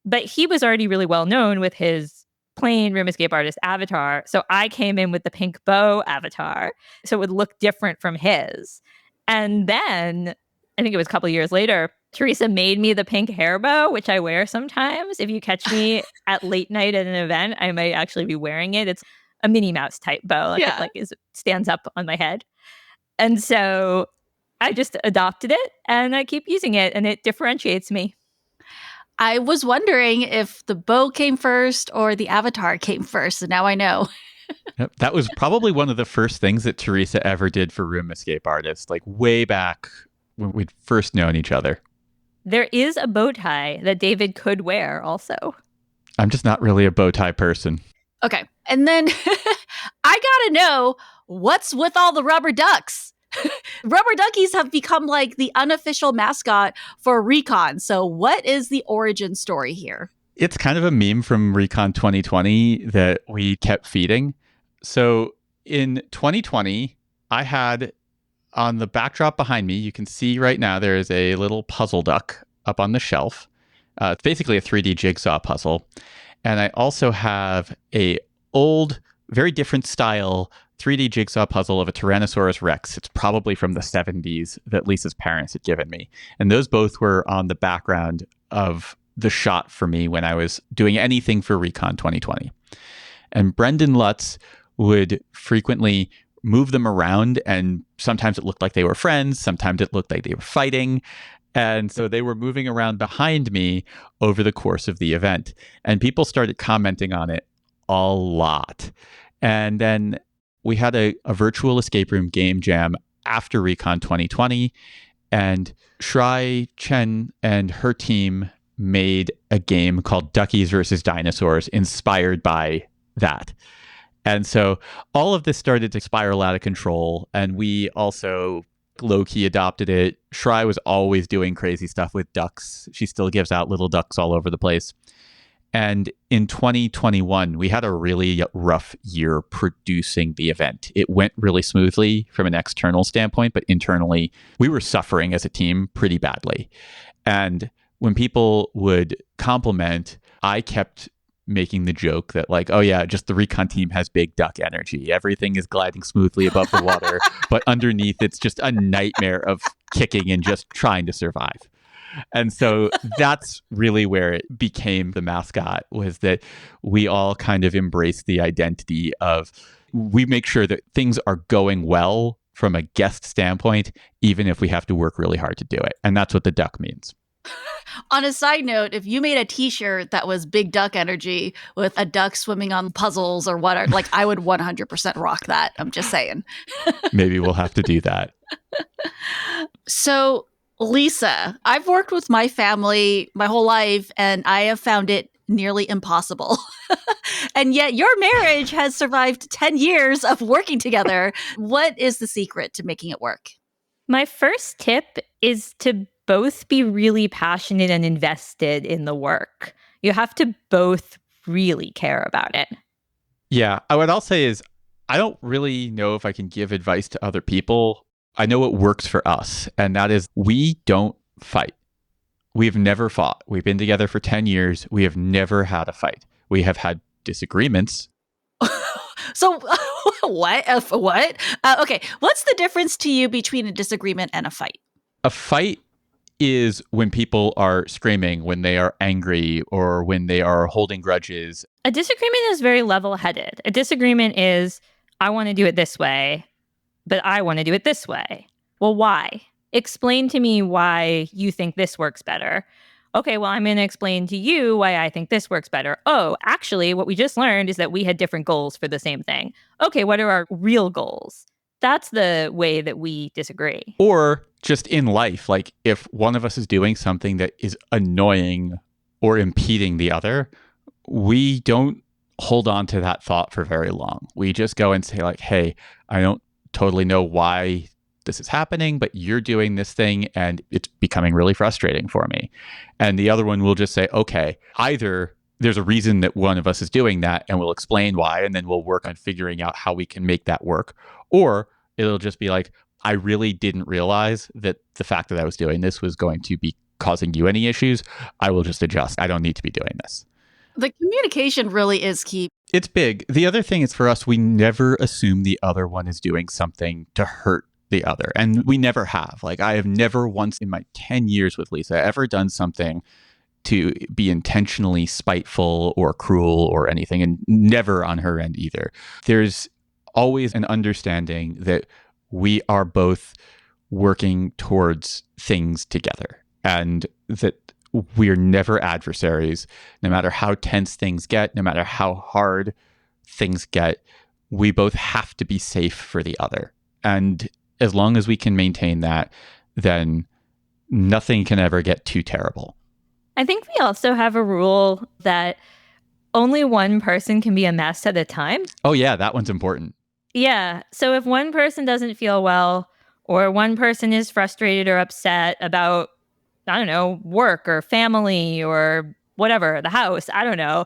But he was already really well known with his plain Room Escape Artist avatar. So I came in with the pink bow avatar. So it would look different from his. And then I think it was a couple of years later, Teresa made me the pink hair bow, which I wear sometimes. If you catch me at late night at an event, I might actually be wearing it. It's a Minnie Mouse type bow. It stands up on my head. And so I just adopted it and I keep using it and it differentiates me. I was wondering if the bow came first or the avatar came first. And now I know. Yep, that was probably one of the first things that Teresa ever did for Room Escape Artists, like way back when we'd first known each other. There is a bow tie that David could wear also. I'm just not really a bow tie person. Okay. And then I gotta know, what's with all the rubber ducks? Rubber duckies have become like the unofficial mascot for Recon. So what is the origin story here? It's kind of a meme from Recon 2020 that we kept feeding. So in 2020, I had on the backdrop behind me, you can see right now there is a little puzzle duck up on the shelf. It's basically a 3D jigsaw puzzle. And I also have a old, very different style 3D jigsaw puzzle of a Tyrannosaurus Rex. It's probably from the 70s that Lisa's parents had given me. And those both were on the background of the shot for me when I was doing anything for Recon 2020. And Brendan Lutz would frequently move them around, and sometimes it looked like they were friends, sometimes it looked like they were fighting. And so they were moving around behind me over the course of the event. And people started commenting on it a lot. And then we had a virtual escape room game jam after Recon 2020. And Shrei Chen and her team made a game called Duckies versus Dinosaurs inspired by that. And so all of this started to spiral out of control. And we also low-key adopted it. Shrei was always doing crazy stuff with ducks. She still gives out little ducks all over the place. And in 2021, we had a really rough year producing the event. It went really smoothly from an external standpoint, but internally, we were suffering as a team pretty badly. And when people would compliment, I kept making the joke that like, oh yeah, just the Recon team has big duck energy. Everything is gliding smoothly above the water, but underneath it's just a nightmare of kicking and just trying to survive. And so that's really where it became the mascot, was that we all kind of embraced the identity of, we make sure that things are going well from a guest standpoint, even if we have to work really hard to do it. And that's what the duck means. On a side note, if you made a t-shirt that was big duck energy with a duck swimming on puzzles or whatever, like I would 100% rock that. I'm just saying. Maybe we'll have to do that. So, Lisa, I've worked with my family my whole life, and I have found it nearly impossible. And yet your marriage has survived 10 years of working together. What is the secret to making it work? My first tip is to both be really passionate and invested in the work. You have to both really care about it. Yeah, what I'll say is I don't really know if I can give advice to other people. I know what works for us, and that is we don't fight. We've never fought. We've been together for 10 years. We have never had a fight. We have had disagreements. So what? Okay, what's the difference to you between a disagreement and a fight? A fight is when people are screaming, when they are angry, or when they are holding grudges. A disagreement is very level-headed. A disagreement is, I want to do it this way, but I want to do it this way. Well, why? Explain to me why you think this works better. Okay, well, I'm going to explain to you why I think this works better. Oh, actually, what we just learned is that we had different goals for the same thing. Okay, what are our real goals? That's the way that we disagree. Or just in life, like if one of us is doing something that is annoying or impeding the other, we don't hold on to that thought for very long. We just go and say like, hey, I don't totally know why this is happening, but you're doing this thing and it's becoming really frustrating for me. And the other one will just say, okay, either there's a reason that one of us is doing that and we'll explain why, and then we'll work on figuring out how we can make that work. Or it'll just be like, I really didn't realize that the fact that I was doing this was going to be causing you any issues. I will just adjust. I don't need to be doing this. The communication really is key. It's big. The other thing is for us, we never assume the other one is doing something to hurt the other. And we never have. Like I have never once in my 10 years with Lisa ever done something to be intentionally spiteful or cruel or anything, and never on her end either. There's always an understanding that we are both working towards things together and that we're never adversaries. No matter how tense things get, no matter how hard things get, we both have to be safe for the other. And as long as we can maintain that, then nothing can ever get too terrible. I think we also have a rule that only one person can be a mess at a time. Oh yeah, that one's important. Yeah. So if one person doesn't feel well, or one person is frustrated or upset about, I don't know, work or family or whatever, the house, I don't know,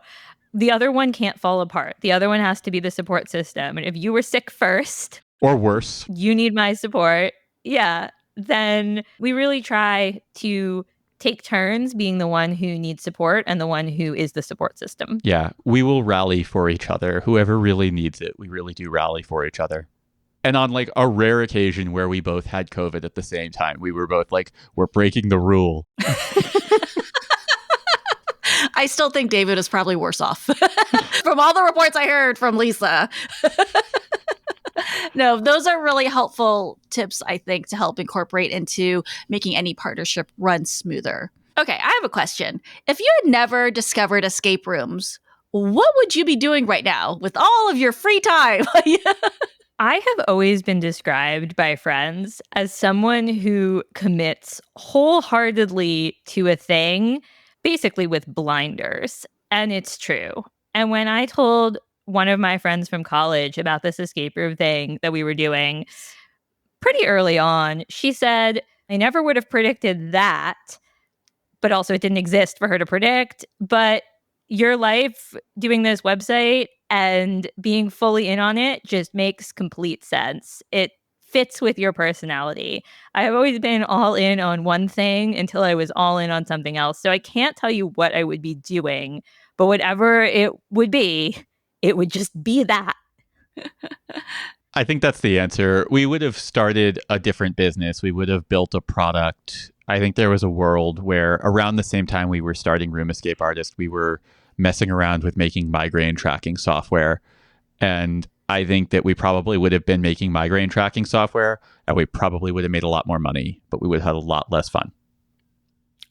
the other one can't fall apart. The other one has to be the support system. And if you were sick first, or worse, you need my support. Yeah. Then we really try to take turns being the one who needs support and the one who is the support system. Yeah, we will rally for each other. Whoever really needs it, we really do rally for each other. And on like a rare occasion where we both had COVID at the same time, we were both like, we're breaking the rule. I still think David is probably worse off from all the reports I heard from Lisa. No, those are really helpful tips, I think, to help incorporate into making any partnership run smoother. Okay, I have a question. If you had never discovered escape rooms, what would you be doing right now with all of your free time? I have always been described by friends as someone who commits wholeheartedly to a thing, basically with blinders. And it's true. And when I told one of my friends from college about this escape room thing that we were doing pretty early on, she said, I never would have predicted that, but also it didn't exist for her to predict. But your life doing this website and being fully in on it just makes complete sense. It fits with your personality. I have always been all in on one thing until I was all in on something else. So I can't tell you what I would be doing, but whatever it would just be that. I think that's the answer. We would have started a different business. We would have built a product. I think there was a world where around the same time we were starting Room Escape Artist, we were messing around with making migraine tracking software. And I think that we probably would have been making migraine tracking software and we probably would have made a lot more money, but we would have had a lot less fun.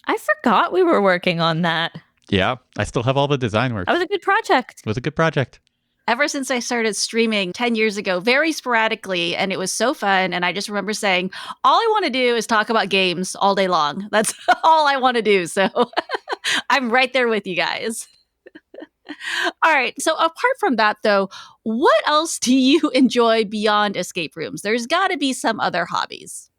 I forgot we were working on that. Yeah, I still have all the design work. That was a good project. It was a good project. Ever since I started streaming 10 years ago, very sporadically, and it was so fun. And I just remember saying, all I want to do is talk about games all day long. That's all I want to do. So I'm right there with you guys. All right. So apart from that, though, what else do you enjoy beyond escape rooms? There's got to be some other hobbies.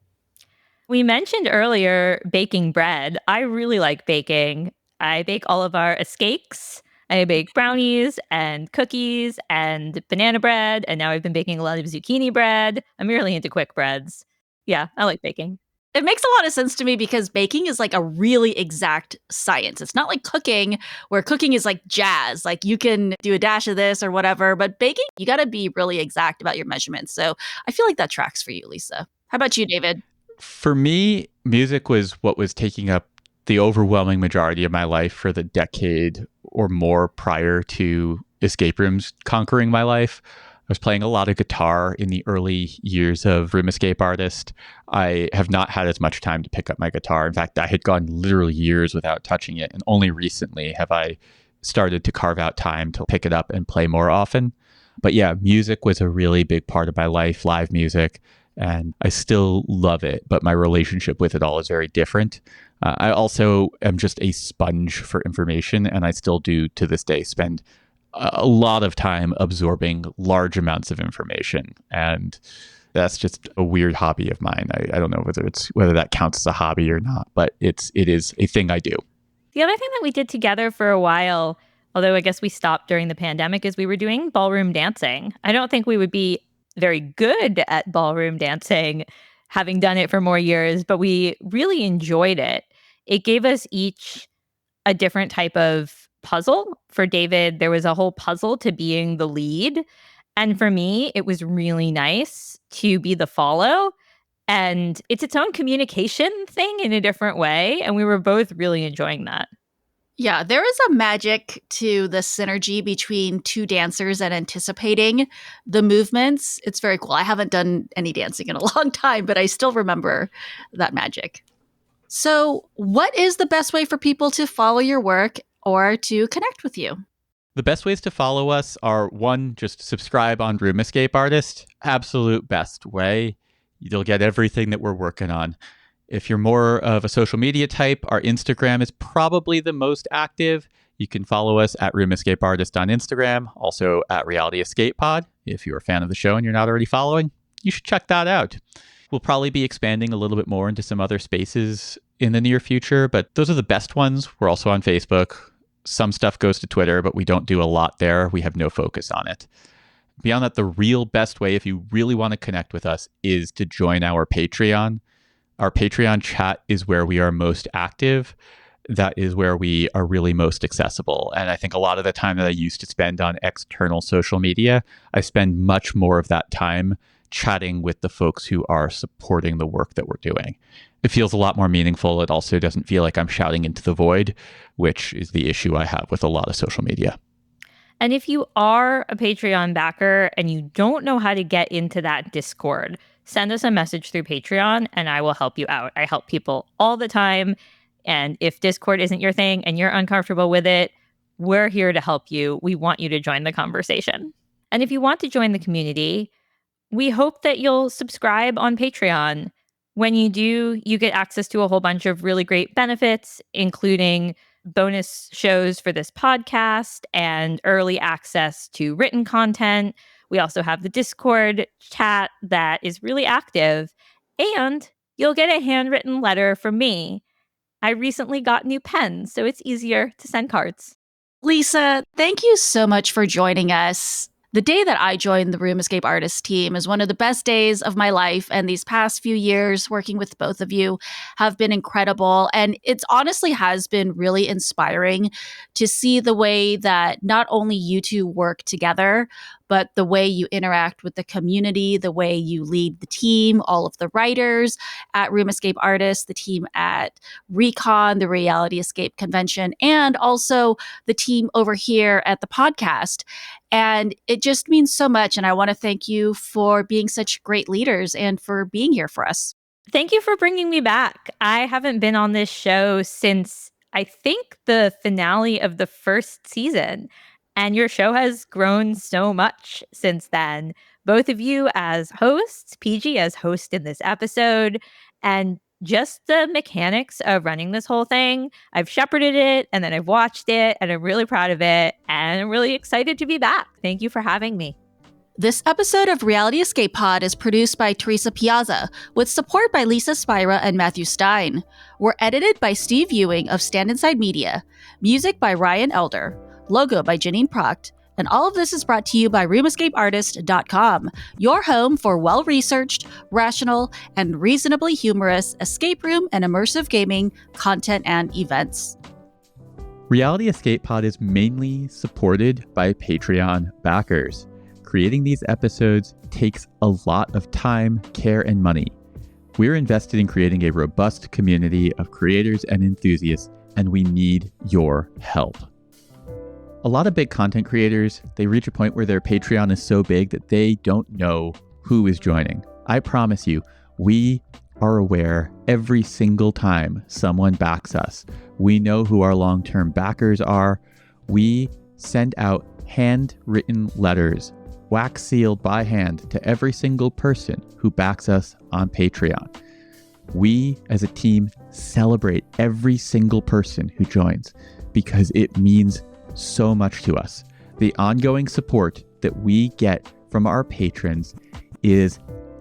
We mentioned earlier baking bread. I really like baking. I bake all of our escapes. I bake brownies and cookies and banana bread. And now I've been baking a lot of zucchini bread. I'm really into quick breads. Yeah, I like baking. It makes a lot of sense to me because baking is like a really exact science. It's not like cooking, where cooking is like jazz. Like you can do a dash of this or whatever, but baking, you got to be really exact about your measurements. So I feel like that tracks for you, Lisa. How about you, David? For me, music was what was taking up the overwhelming majority of my life for the decade or more prior to escape rooms conquering my life. I was playing a lot of guitar in the early years of Room Escape Artist. I have not had as much time to pick up my guitar. In fact, I had gone literally years without touching it. And only recently have I started to carve out time to pick it up and play more often. But yeah, music was a really big part of my life, live music. And I still love it, but my relationship with it all is very different. I also am just a sponge for information, and I still do to this day spend a lot of time absorbing large amounts of information. And that's just a weird hobby of mine. I don't know whether that counts as a hobby or not, but it is a thing I do. The other thing that we did together for a while, although I guess we stopped during the pandemic, is we were doing ballroom dancing. I don't think we would be very good at ballroom dancing, having done it for more years, but we really enjoyed it. It gave us each a different type of puzzle. For David, there was a whole puzzle to being the lead. And for me, it was really nice to be the follow. And it's its own communication thing in a different way. And we were both really enjoying that. Yeah, there is a magic to the synergy between two dancers and anticipating the movements. It's very cool. I haven't done any dancing in a long time, but I still remember that magic. So, what is the best way for people to follow your work or to connect with you? The best ways to follow us are, one, just subscribe on Room Escape Artist. Absolute best way. You'll get everything that we're working on. If you're more of a social media type, our Instagram is probably the most active. You can follow us at Room Escape Artist on Instagram, also at Reality Escape Pod. If you're a fan of the show and you're not already following, you should check that out. We'll probably be expanding a little bit more into some other spaces in the near future, but those are the best ones. We're also on Facebook. Some stuff goes to Twitter, but we don't do a lot there. We have no focus on it. Beyond that, the real best way, if you really want to connect with us, is to join our Patreon. Our Patreon chat is where we are most active. That is where we are really most accessible. And I think a lot of the time that I used to spend on external social media, I spend much more of that time chatting with the folks who are supporting the work that we're doing. It feels a lot more meaningful. It also doesn't feel like I'm shouting into the void, which is the issue I have with a lot of social media. And if you are a Patreon backer and you don't know how to get into that Discord, send us a message through Patreon and I will help you out. I help people all the time. And if Discord isn't your thing and you're uncomfortable with it, we're here to help you. We want you to join the conversation. And if you want to join the community, we hope that you'll subscribe on Patreon. When you do, you get access to a whole bunch of really great benefits, including bonus shows for this podcast and early access to written content. We also have the Discord chat that is really active, and you'll get a handwritten letter from me. I recently got new pens, so it's easier to send cards. Lisa, thank you so much for joining us. The day that I joined the Room Escape Artists team is one of the best days of my life, and these past few years working with both of you have been incredible. And it honestly has been really inspiring to see the way that not only you two work together, but the way you interact with the community, the way you lead the team, all of the writers at Room Escape Artists, the team at Recon, the Reality Escape Convention, and also the team over here at the podcast. And it just means so much. And I want to thank you for being such great leaders and for being here for us. Thank you for bringing me back. I haven't been on this show since, I think, the finale of the first season. And your show has grown so much since then. Both of you as hosts, PG as host in this episode, and just the mechanics of running this whole thing. I've shepherded it and then I've watched it and I'm really proud of it and I'm really excited to be back. Thank you for having me. This episode of Reality Escape Pod is produced by Teresa Piazza with support by Lisa Spira and Matthew Stein. We're edited by Steve Ewing of Stand Inside Media. Music by Ryan Elder. Logo by Janine Proct. And all of this is brought to you by RoomEscapeArtist.com, your home for well-researched, rational, and reasonably humorous escape room and immersive gaming content and events. Reality Escape Pod is mainly supported by Patreon backers. Creating these episodes takes a lot of time, care, and money. We're invested in creating a robust community of creators and enthusiasts, and we need your help. A lot of big content creators, they reach a point where their Patreon is so big that they don't know who is joining. I promise you, we are aware every single time someone backs us. We know who our long-term backers are. We send out handwritten letters, wax sealed by hand, to every single person who backs us on Patreon. We, as a team, celebrate every single person who joins because it means so much to us. The ongoing support that we get from our patrons is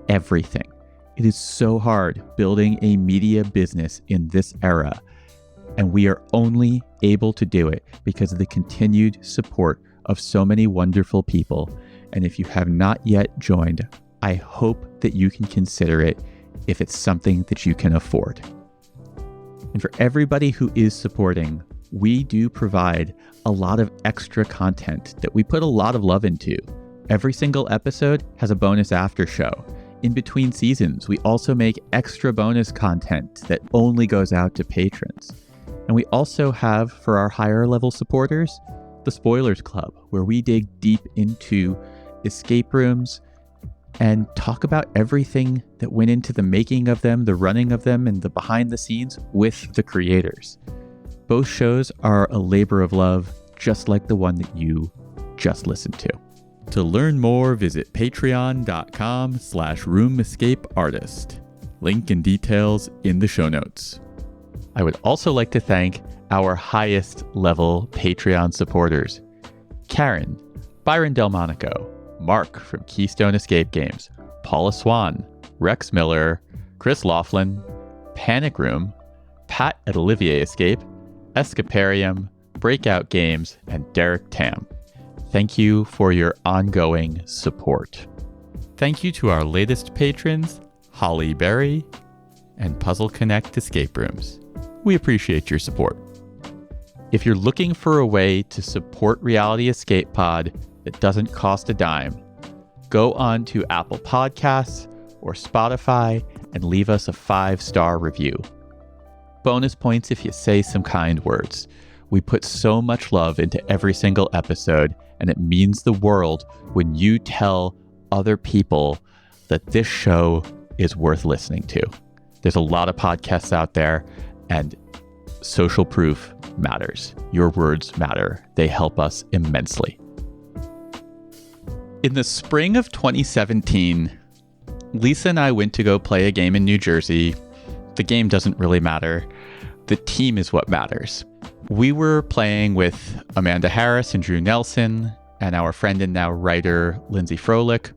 everything. It is so hard building a media business in this era, and we are only able to do it because of the continued support of so many wonderful people. And if you have not yet joined, I hope that you can consider it if it's something that you can afford. And for everybody who is supporting, we do provide a lot of extra content that we put a lot of love into. Every single episode has a bonus after show. In between seasons, we also make extra bonus content that only goes out to patrons. And we also have, for our higher level supporters, the Spoilers Club, where we dig deep into escape rooms and talk about everything that went into the making of them, the running of them, and the behind the scenes with the creators. Both shows are a labor of love, just like the one that you just listened to. To learn more, visit patreon.com/roomescapeartist. Link and details in the show notes. I would also like to thank our highest level Patreon supporters: Karen, Byron Delmonico, Mark from Keystone Escape Games, Paula Swan, Rex Miller, Chris Laughlin, Panic Room, Pat at Olivier Escape, Escaparium, Breakout Games, and Derek Tam. Thank you for your ongoing support. Thank you to our latest patrons, Holly Berry and Puzzle Connect Escape Rooms. We appreciate your support. If you're looking for a way to support Reality Escape Pod that doesn't cost a dime, go on to Apple Podcasts or Spotify and leave us a 5-star review. Bonus points if you say some kind words. We put so much love into every single episode, and it means the world when you tell other people that this show is worth listening to. There's a lot of podcasts out there, and social proof matters. Your words matter. They help us immensely. In the spring of 2017, Lisa and I went to go play a game in New Jersey. The game doesn't really matter. The team is what matters. We were playing with Amanda Harris and Drew Nelson and our friend and now writer, Lindsay Froelich.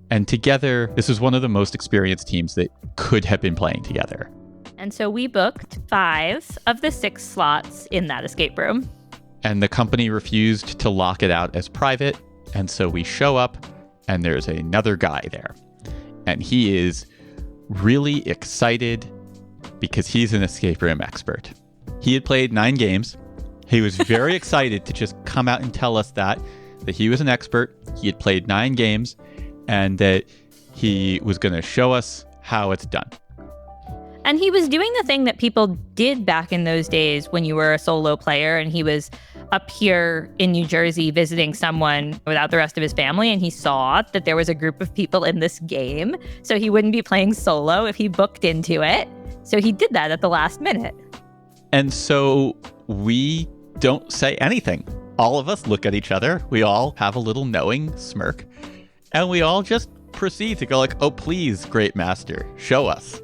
And together, this was one of the most experienced teams that could have been playing together. And so we booked 5 of the 6 slots in that escape room. And the company refused to lock it out as private. And so we show up and there's another guy there. And he is really excited because he's an escape room expert. He had played 9 games. He was very excited to just come out and tell us that he was an expert. He had played 9 games and that he was going to show us how it's done. And he was doing the thing that people did back in those days when you were a solo player, and he was up here in New Jersey visiting someone without the rest of his family, and he saw that there was a group of people in this game, so he wouldn't be playing solo if he booked into it. So he did that at the last minute. And so we don't say anything. All of us look at each other. We all have a little knowing smirk. And we all just proceed to go like, oh, please, great master, show us.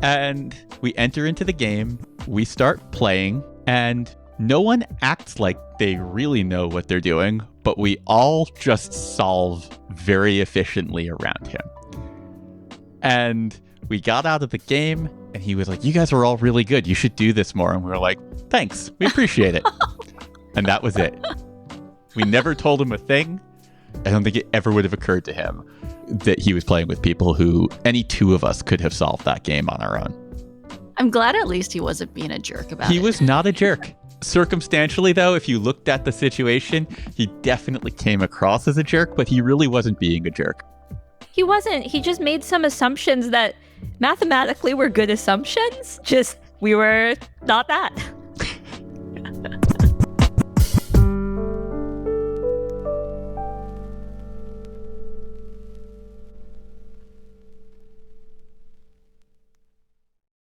And we enter into the game. We start playing. And no one acts like they really know what they're doing. But we all just solve very efficiently around him. And we got out of the game. And he was like, you guys are all really good. You should do this more. And we were like, thanks. We appreciate it. And that was it. We never told him a thing. I don't think it ever would have occurred to him that he was playing with people who any 2 of us could have solved that game on our own. I'm glad at least he wasn't being a jerk about it. He was not a jerk. Circumstantially, though, if you looked at the situation, he definitely came across as a jerk, but he really wasn't being a jerk. He wasn't. He just made some assumptions that mathematically were good assumptions. Just we were not that.